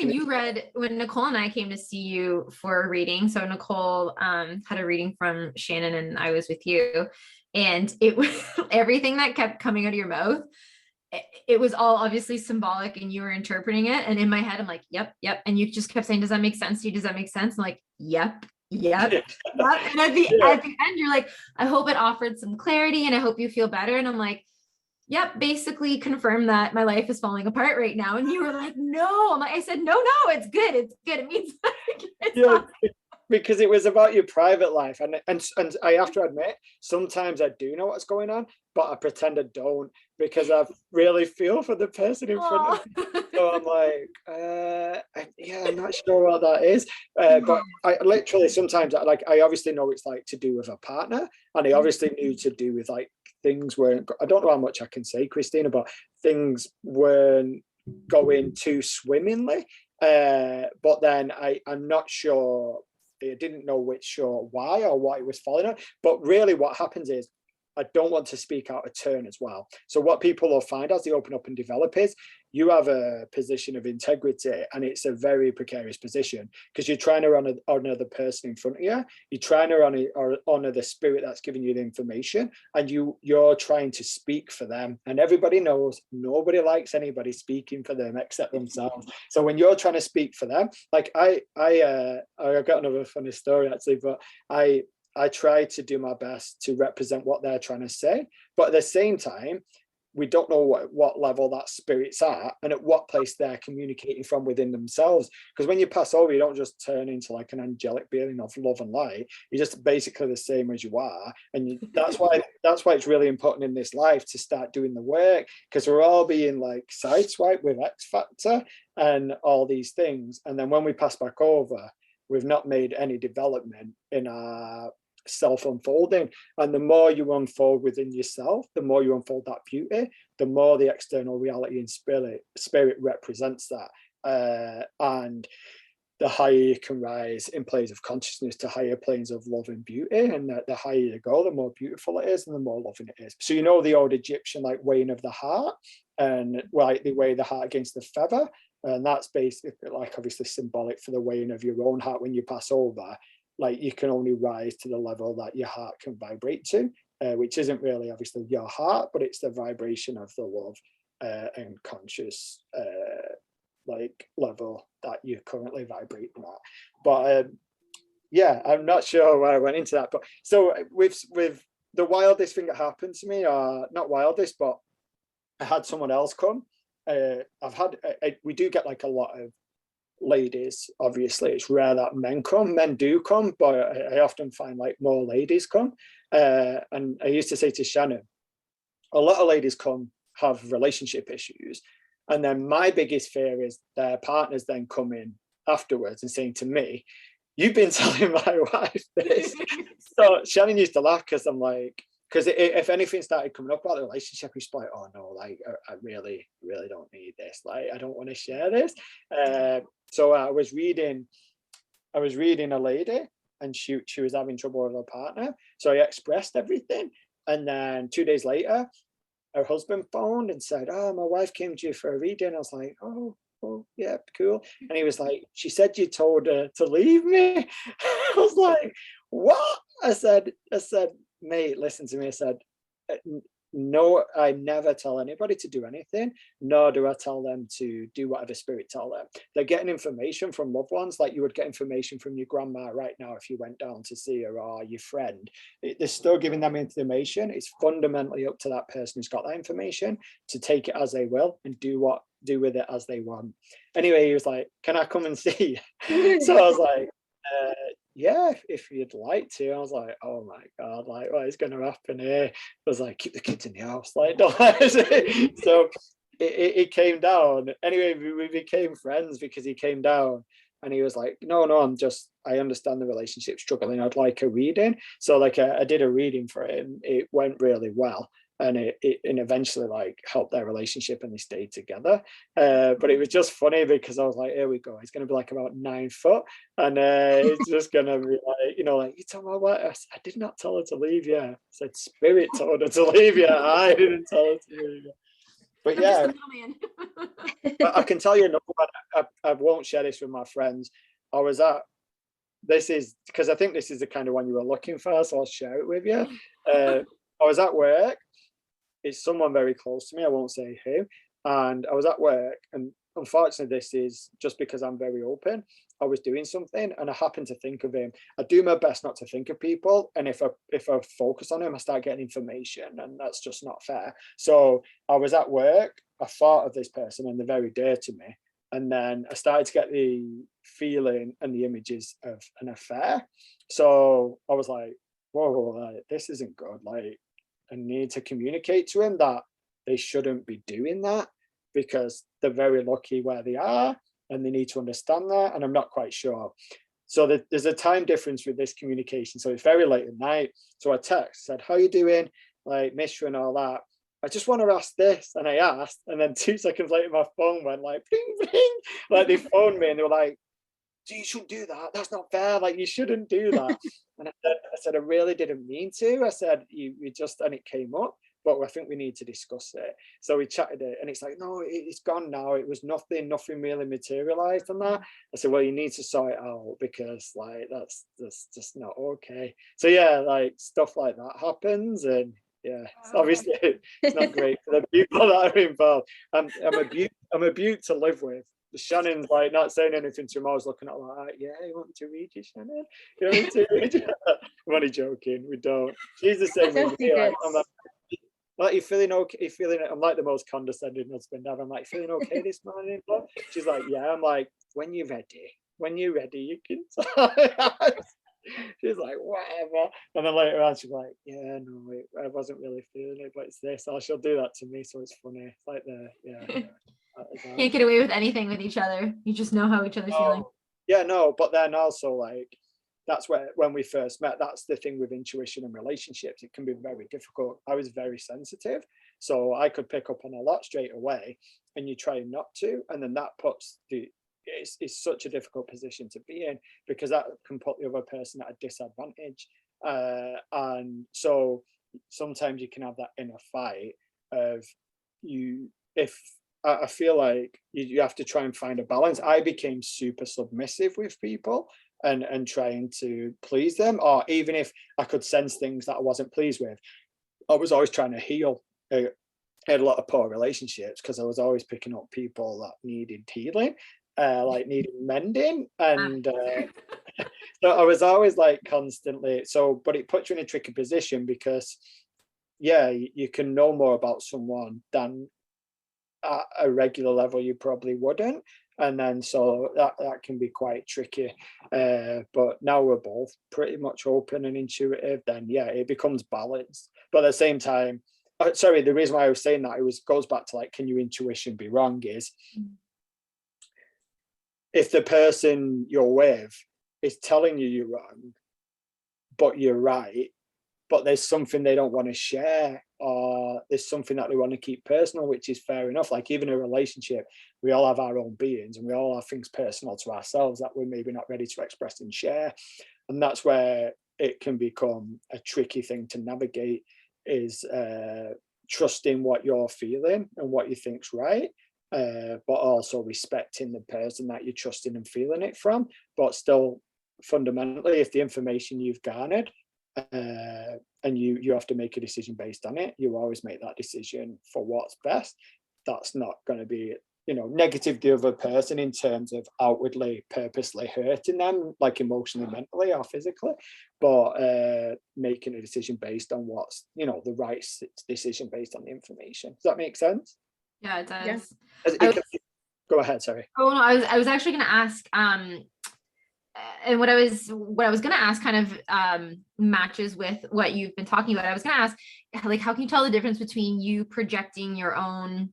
when Nicole and I came to see you for a reading. So Nicole had a reading from Shannon and I was with you, and it was everything that kept coming out of your mouth. It was all obviously symbolic and you were interpreting it. And in my head, I'm like, yep. And you just kept saying, does that make sense to you? Does that make sense? I'm like, yep. And at the end, you're like, I hope it offered some clarity and I hope you feel better. And I'm like, yep, basically confirm that my life is falling apart right now. And you were like, no. I said, no, it's good. It means it's fine. Because it was about your private life, and I have to admit, sometimes I do know what's going on, but I pretend I don't, because I really feel for the person in front of me. So I'm like, I'm not sure what that is, but I literally sometimes I obviously know it's like to do with a partner, and I obviously knew to do with like things weren't. I don't know how much I can say, Christina, but things weren't going too swimmingly. But then I'm not sure. I didn't know which or why or what it was falling on. But really what happens is, I don't want to speak out of turn as well. So what people will find as they open up and develop is, you have a position of integrity, and it's a very precarious position, because you're trying to honor the person in front of you. You're trying to honor the spirit that's giving you the information, and you're trying to speak for them. And everybody knows nobody likes anybody speaking for them except themselves. So when you're trying to speak for them, like I got another funny story actually, but I try to do my best to represent what they're trying to say, but at the same time, we don't know what level that spirit's at and at what place they're communicating from within themselves. Because when you pass over, you don't just turn into like an angelic being of love and light. You're just basically the same as you are. And that's why it's really important in this life to start doing the work, because we're all being like sideswiped with X Factor and all these things. And then when we pass back over, we've not made any development in our self-unfolding. And the more you unfold within yourself, the more you unfold that beauty, the more the external reality and spirit represents that, and the higher you can rise in planes of consciousness to higher planes of love and beauty. And the higher you go, the more beautiful it is and the more loving it is. So you know the old Egyptian like weighing of the heart, and like they weigh the heart against the feather, and that's basically like obviously symbolic for the weighing of your own heart when you pass over. Like you can only rise to the level that your heart can vibrate to, which isn't really obviously your heart, but it's the vibration of the love and conscious like level that you're currently vibrating at. But I'm not sure where I went into that. But so with the wildest thing that happened to me, not wildest, but I had someone else come. We do get like a lot of ladies. Obviously it's rare that men do come, but I often find like more ladies come, and I used to say to Shannon, a lot of ladies come have relationship issues, and then my biggest fear is their partners then come in afterwards and saying to me, you've been telling my wife this. So Shannon used to laugh, because I'm like, because if anything started coming up about the relationship, he's like, oh no, like I really don't need this, like I don't want to share this. So I was reading a lady, and she was having trouble with her partner, so I expressed everything, and then 2 days later her husband phoned and said, oh, my wife came to you for a reading. I was like, oh yeah, cool. And he was like, she said you told her to leave me. I was like, what? I said, mate, listen to me. I said, no, I never tell anybody to do anything, nor do I tell them to do whatever spirit tell them. They're getting information from loved ones, like you would get information from your grandma right now if you went down to see her, or your friend. They're still giving them information. It's fundamentally up to that person who's got that information to take it as they will and do with it as they want. Anyway, he was like, can I come and see you? So I was like, yeah, if you'd like to. I was like, oh my god, like what is going to happen here? I was like, keep the kids in the house, like don't. So it came down. Anyway, we became friends because he came down and he was like, no, I understand the relationship struggling, I'd like a reading. So like I did a reading for him. It went really well. and it eventually like helped their relationship, and they stayed together. But it was just funny because I was like, here we go, he's going to be like about 9 foot, and it's just going to be like, like, you told my wife, I did not tell her to leave you. I said spirit told her to leave you. I didn't tell her to leave you. But yeah, but I can tell you another one. I won't share this with my friends. This is because I think this is the kind of one you were looking for, so I'll share it with you. I was at work. It's someone very close to me, I won't say who, and I was at work, and unfortunately this is just because I'm very open. I was doing something and I happened to think of him. I do my best not to think of people, and if I focus on him, I start getting information, and that's just not fair. So I was at work, I thought of this person and they're very dear to me, and then I started to get the feeling and the images of an affair. So I was like, whoa, like, this isn't good. Like, I need to communicate to him that they shouldn't be doing that, because they're very lucky where they are and they need to understand that. And I'm not quite sure. So there's a time difference with this communication. So it's very late at night. So I said, how you doing? Like, miss you and all that. I just want to ask this. And I asked, and then 2 seconds later, my phone went like, bling, bling. Like, they phoned me and they were like, you shouldn't do that. That's not fair. Like, you shouldn't do that. And I said, I really didn't mean to. I said, you just, and it came up, but I think we need to discuss it. So we chatted it, and it's like, no, it's gone now. It was nothing really materialized on that. I said, well, you need to sort it out, because like, that's just not okay. So yeah, like, stuff like that happens, and yeah, obviously it's not great for the people that are involved. I'm a beaut to live with. Shannon's like not saying anything to him. I was looking at her like, yeah, you want me to read you, Shannon? You want me to read you? I'm only joking. We don't. She's the same with me. Like, I'm like, you feeling okay? I'm like the most condescending husband ever. I'm like, feeling okay this morning? She's like, yeah. I'm like, when you're ready, you can. She's like, whatever. And then later on, she's like, yeah, no, I wasn't really feeling it, but it's this. Oh, she'll do that to me, so it's funny. It's like yeah. Can't get away with anything with each other. You just know how each other's feeling. Yeah, no, but then also, like, that's where, when we first met, that's the thing with intuition and relationships. It can be very difficult. I was very sensitive, so I could pick up on a lot straight away, and you try not to, and then that puts it's such a difficult position to be in, because that can put the other person at a disadvantage. And so sometimes you can have that inner fight of I feel like you have to try and find a balance. I became super submissive with people and trying to please them, or even if I could sense things that I wasn't pleased with, I was always trying to heal. I had a lot of poor relationships because I was always picking up people that needed healing, like needed mending, and so I was always like constantly. So, but it puts you in a tricky position, because yeah, you can know more about someone than at a regular level you probably wouldn't, and then so that can be quite tricky. But now we're both pretty much open and intuitive, then yeah, it becomes balanced. But at the same time, sorry, the reason why I was saying that, goes back to like, can your intuition be wrong? Is if the person you're with is telling you you're wrong, but you're right, but there's something they don't want to share, or there's something that they want to keep personal, which is fair enough. Like, even a relationship, we all have our own beings, and we all have things personal to ourselves that we're maybe not ready to express and share. And that's where it can become a tricky thing to navigate, is trusting what you're feeling and what you think's right, but also respecting the person that you're trusting and feeling it from. But still, fundamentally, if the information you've garnered, and you have to make a decision based on it, you always make that decision for what's best. That's not going to be, negative the other person in terms of outwardly purposely hurting them, like emotionally, mentally, or physically, but making a decision based on what's, the right decision based on the information. Does that make sense? Yeah, it does. Yeah. Go ahead, sorry. Oh no, I was actually going to ask, and what I was going to ask kind of matches with what you've been talking about. I was going to ask, like, how can you tell the difference between you projecting your own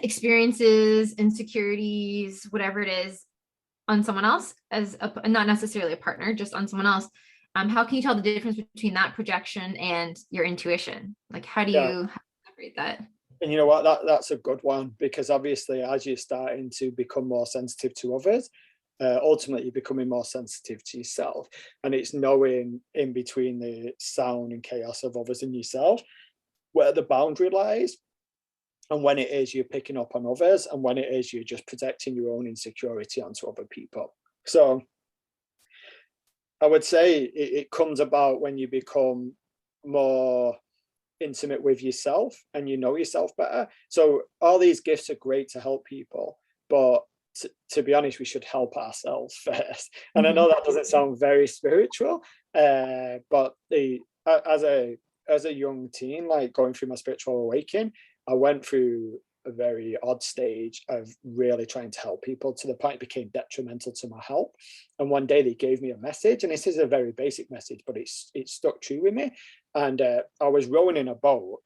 experiences, insecurities, whatever it is, on someone else, as not necessarily a partner, just on someone else, how can you tell the difference between that projection and your intuition? Like, how do you separate that? And you know what, that's a good one, because obviously as you're starting to become more sensitive to others, ultimately you're becoming more sensitive to yourself, and it's knowing in between the sound and chaos of others and yourself where the boundary lies, and when it is you're picking up on others, and when it is you're just projecting your own insecurity onto other people. So I would say it comes about when you become more intimate with yourself and you know yourself better. So all these gifts are great to help people, but to be honest, we should help ourselves first. And I know that doesn't sound very spiritual, but as a young teen, like going through my spiritual awakening, I went through a very odd stage of really trying to help people, to the point it became detrimental to my health. And one day they gave me a message, and this is a very basic message, but it stuck true with me. And I was rowing in a boat,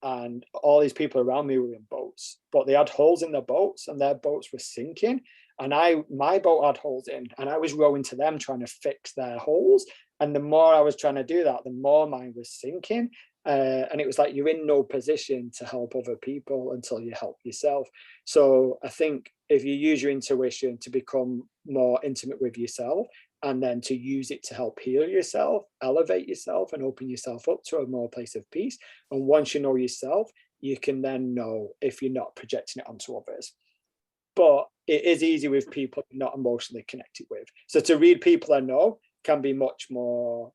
and all these people around me were in boats, but they had holes in their boats, and their boats were sinking. And my boat had holes in, and I was rowing to them trying to fix their holes. And the more I was trying to do that, the more mine was sinking. And it was like, you're in no position to help other people until you help yourself. So I think if you use your intuition to become more intimate with yourself, and then to use it to help heal yourself, elevate yourself, and open yourself up to a more place of peace. And once you know yourself, you can then know if you're not projecting it onto others. But it is easy with people you're not emotionally connected with. So to read people I know can be much more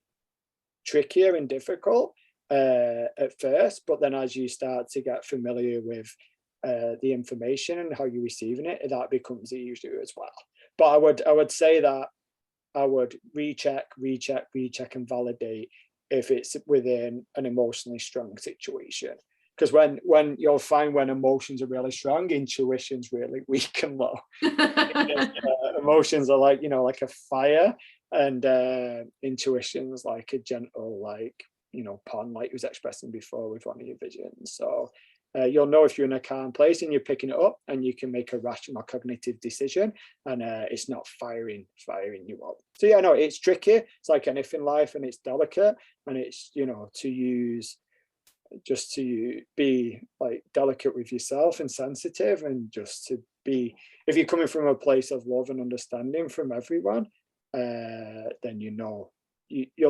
trickier and difficult at first, but then as you start to get familiar with the information and how you're receiving it, that becomes easier as well. But I would say that I would recheck and validate if it's within an emotionally strong situation. Because when you'll find when emotions are really strong, intuition's really weak and low. Emotions are like, like a fire, and intuition's like a gentle, like, pond, like you was expressing before with one of your visions. So you'll know if you're in a calm place and you're picking it up, and you can make a rational cognitive decision, and it's not firing you up. So yeah, no, it's tricky. It's like anything in life, and it's delicate, and it's, to be like delicate with yourself and sensitive, and just to be, if you're coming from a place of love and understanding from everyone, then you'll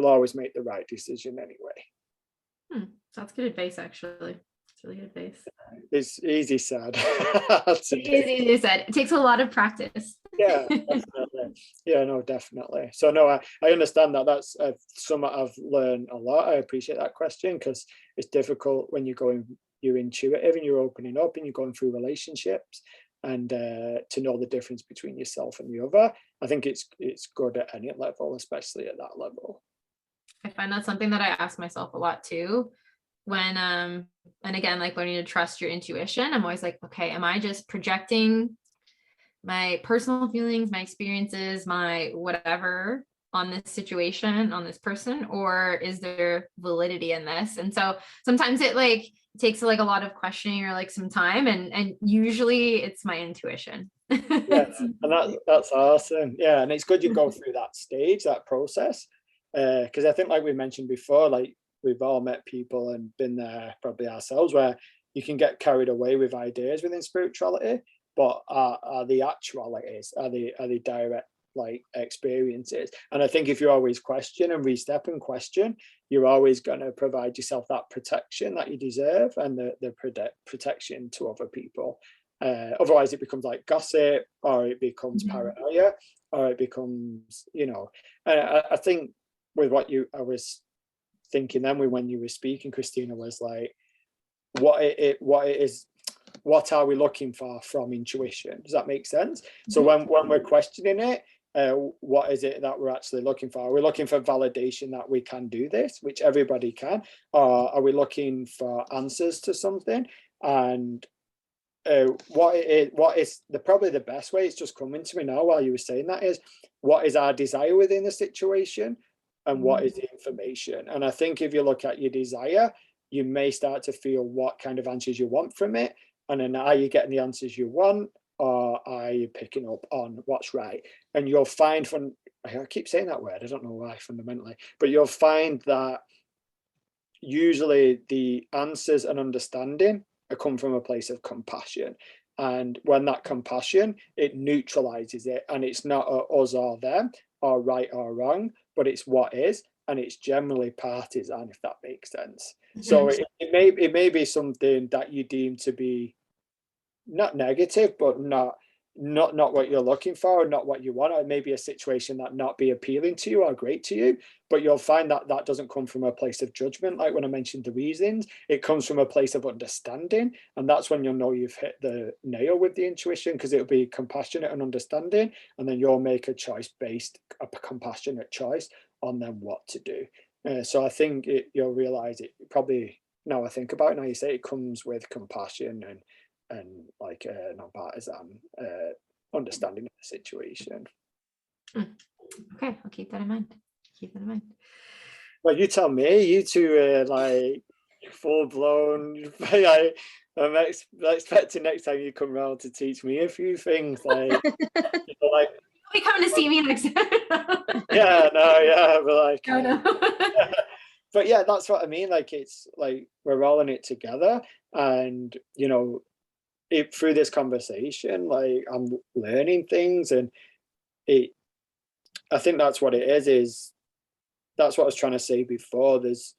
always make the right decision anyway. That's good advice, actually. It's really good advice. It's easy said. It is easy said. It takes a lot of practice. Yeah, definitely. Yeah, no, definitely. So no, I understand that. That's something I've learned a lot. I appreciate that question, because it's difficult when you're intuitive and you're opening up and you're going through relationships, and to know the difference between yourself and the other. I think it's good at any level, especially at that level. I find that's something that I ask myself a lot too. When and again, like learning to trust your intuition, I'm always like, okay, am I just projecting my personal feelings, my experiences, my whatever on this situation, on this person, or is there validity in this? And so sometimes it like takes like a lot of questioning or like some time, and usually it's my intuition. Yeah, and that's awesome. Yeah, and it's good you go through that stage, that process, because I think, like we mentioned before, like we've all met people and been there probably ourselves, where you can get carried away with ideas within spirituality, but are the actualities, are the direct like experiences. And I think if you always question and re-step and question, you're always going to provide yourself that protection that you deserve, and the protection to other people. Otherwise it becomes like gossip, or it becomes paranoia, or it becomes, I think with I was thinking then when you were speaking, Christina, was like, what are we looking for from intuition? Does that make sense? So when we're questioning it, what is it that we're actually looking for? Are we looking for validation that we can do this, which everybody can, or are we looking for answers to something? And what is probably the best way, it's just coming to me now while you were saying that, is what is our desire within the situation, and what is the information? And I think if you look at your desire, you may start to feel what kind of answers you want from it, and then are you getting the answers you want, or are you picking up on what's right? And you'll find from I keep saying that word, I don't know why fundamentally, but you'll find that usually the answers and understanding come from a place of compassion. And when that compassion, it neutralizes it, and it's not a us or them or right or wrong, but it's what is, and it's generally partisan, if that makes sense. So it may be something that you deem to be not negative, but not what you're looking for, or not what you want. Or it may be a situation that not be appealing to you or great to you, but you'll find that that doesn't come from a place of judgment. Like when I mentioned the reasons, it comes from a place of understanding, and that's when you'll know you've hit the nail with the intuition, because it'll be compassionate and understanding, and then you'll make a choice based, a compassionate choice on then what to do. So I think you'll realize it probably, now I think about it, now you say, it comes with compassion and like non-partisan understanding of the situation. Okay, I'll keep that in mind. Well, you tell me, you two like full blown. I'm expecting next time you come around to teach me a few things, like like You'll be coming to see me next time. yeah, but like no. but yeah, that's what I mean. Like it's like we're all in it together, and through this conversation, like I'm learning things, and I think that's what it is that's what I was trying to say before. There's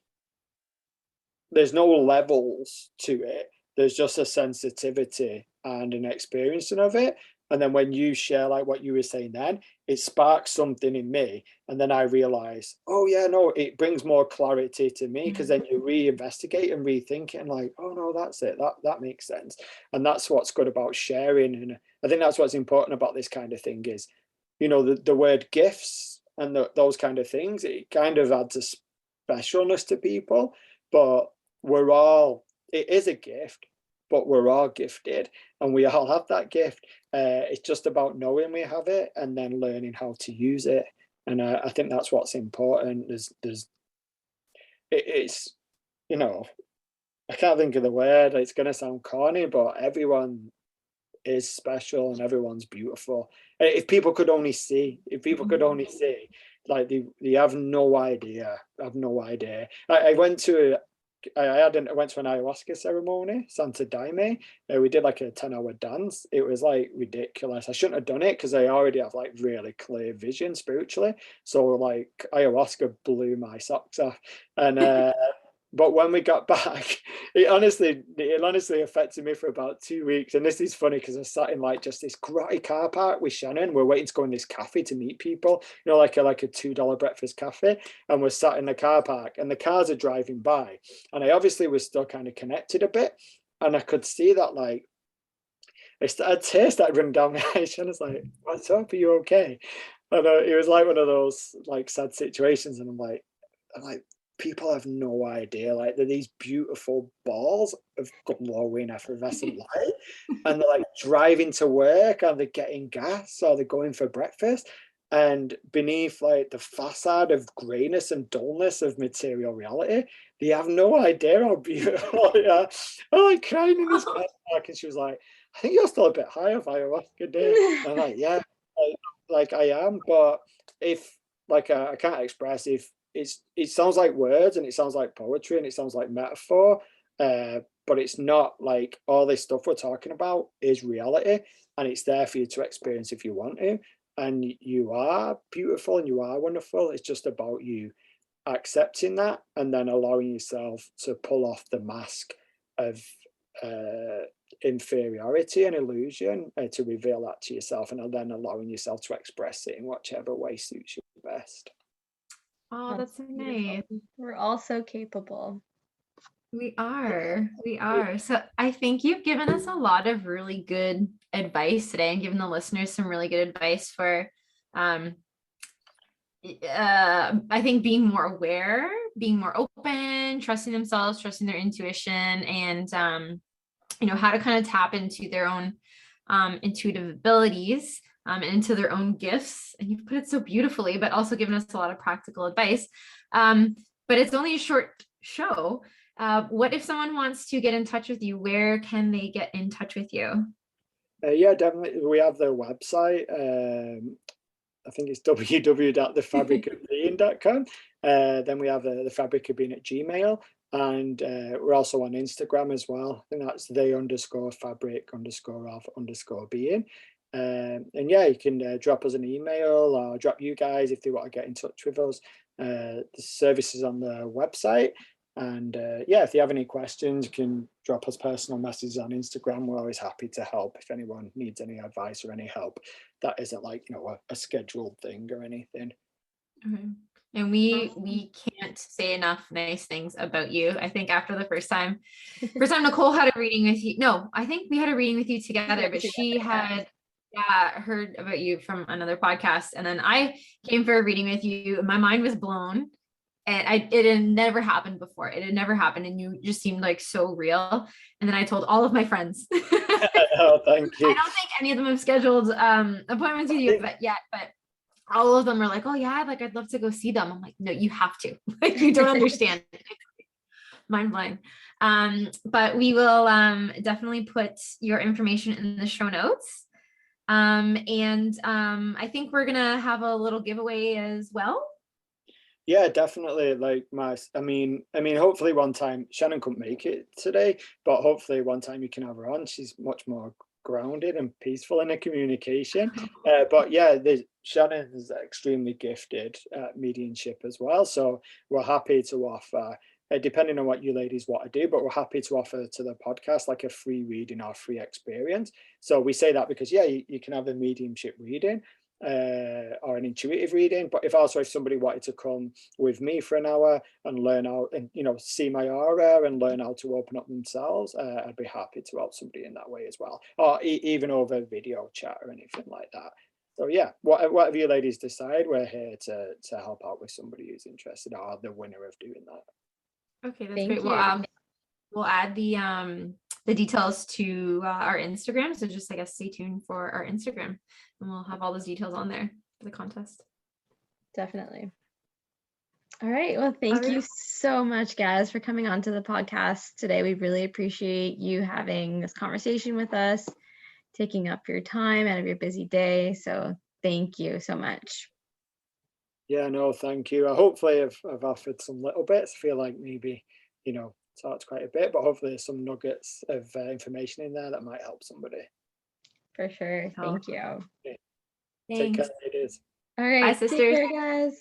no levels to it. There's just a sensitivity and an experiencing of it. And then when you share like what you were saying then, it sparks something in me. And then I realize, oh yeah, no, it brings more clarity to me, because then you reinvestigate and rethink it and like, oh no, that's it. That makes sense. And that's what's good about sharing. And I think that's what's important about this kind of thing is, the word gifts and those kind of things, it kind of adds a specialness to people, but it is a gift, but we're all gifted, and we all have that gift. It's just about knowing we have it and then learning how to use it. And I think that's what's important. It's I can't think of the word. It's going to sound corny, but everyone is special and everyone's beautiful. If people could only see, like they have no idea. I went to an ayahuasca ceremony, Santa Daime. We did like a 10-hour dance. It was like ridiculous. I shouldn't have done it because I already have like really clear vision spiritually. So like ayahuasca blew my socks off. And but when we got back, it honestly affected me for about 2 weeks. And this is funny because I sat in like just this grotty car park with Shannon. We're waiting to go in this cafe to meet people, like a $2 breakfast cafe. And we're sat in the car park and the cars are driving by. And I obviously was still kind of connected a bit. And I could see that like, a tear started running down my eyes. Shannon's like, what's up? Are you okay? And it was like one of those like sad situations. And I'm like, people have no idea. Like they're these beautiful balls of glowing effervescent light, and they're like driving to work, or they're getting gas, or they're going for breakfast. And beneath like the facade of grayness and dullness of material reality, they have no idea how beautiful they are. I'm like crying in this car park, and she was like, I think you're still a bit high off ayahuasca, dear. I'm like, yeah, like I am, but if like I can't express if it sounds like words and it sounds like poetry and it sounds like metaphor, but it's not. Like all this stuff we're talking about is reality, and it's there for you to experience if you want to. And you are beautiful and you are wonderful. It's just about you accepting that and then allowing yourself to pull off the mask of inferiority and illusion, to reveal that to yourself, and then allowing yourself to express it in whichever way suits you best. Oh, that's so nice. We're all so capable. We are. So I think you've given us a lot of really good advice today, and given the listeners some really good advice for, I think being more aware, being more open, trusting themselves, trusting their intuition, and, how to kind of tap into their own intuitive abilities, and into their own gifts. And you've put it so beautifully, but also given us a lot of practical advice. But it's only a short show. What if someone wants to get in touch with you? Where can they get in touch with you? Yeah, definitely. We have their website, I think it's www.thefabricofbeing.com. Then we have the Fabric of Being at Gmail, and we're also on Instagram as well. I think that's the_fabric_of_being. And yeah, you can drop us an email or drop you guys if they want to get in touch with us. The service is on the website. And yeah, if you have any questions, you can drop us personal messages on Instagram. We're always happy to help if anyone needs any advice or any help. That isn't like, you know, a scheduled thing or anything. Mm-hmm. And we can't say enough nice things about you. I think after the first time Nicole had a reading with you. No, I think we had a reading with you together, but she had heard about you from another podcast. And then I came for a reading with you. My mind was blown. And it had never happened before. It had never happened. And you just seemed like so real. And then I told all of my friends. Oh, thank you. I don't think any of them have scheduled appointments with you yet, but all of them are like, oh yeah, like I'd love to go see them. I'm like, no, you have to. Like, you don't understand. Mind blowing. But we will definitely put your information in the show notes. And I think we're gonna have a little giveaway as well. Yeah, definitely. Like I mean, hopefully one time Shannon couldn't make it today, but hopefully one time you can have her on. She's much more grounded and peaceful in her communication. But yeah, Shannon is extremely gifted at mediumship as well. So we're happy to offer, depending on what you ladies want to do, but we're happy to offer to the podcast like a free reading or free experience. So we say that because, yeah, you can have a mediumship reading or an intuitive reading, but if somebody wanted to come with me for an hour and learn how, and you know, see my aura and learn how to open up themselves, I'd be happy to help somebody in that way as well, or even over video chat or anything like that. So yeah, whatever you ladies decide, we're here to help out with somebody who's interested or the winner of doing that. Okay, that's great. Well, we'll add the details to our Instagram. So just, I guess, stay tuned for our Instagram, and we'll have all those details on there for the contest. Definitely. All right. Well, thank you so much, guys, for coming on to the podcast today. We really appreciate you having this conversation with us, taking up your time out of your busy day. So thank you so much. Yeah, no, thank you. Hopefully I've offered some little bits. I feel like maybe, you know, talked quite a bit, but hopefully there's some nuggets of information in there that might help somebody. For sure. Thank you. Okay. Thanks. Take care, ladies. All right. Bye, sisters. Take care, guys.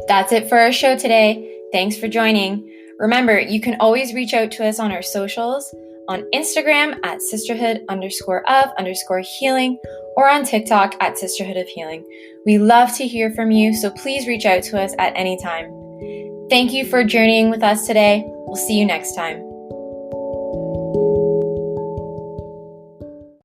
That's it for our show today. Thanks for joining. Remember, you can always reach out to us on our socials, on Instagram at sisterhood_of_healing, or on TikTok at Sisterhood of Healing. We love to hear from you, so please reach out to us at any time. Thank you for journeying with us today. We'll see you next time.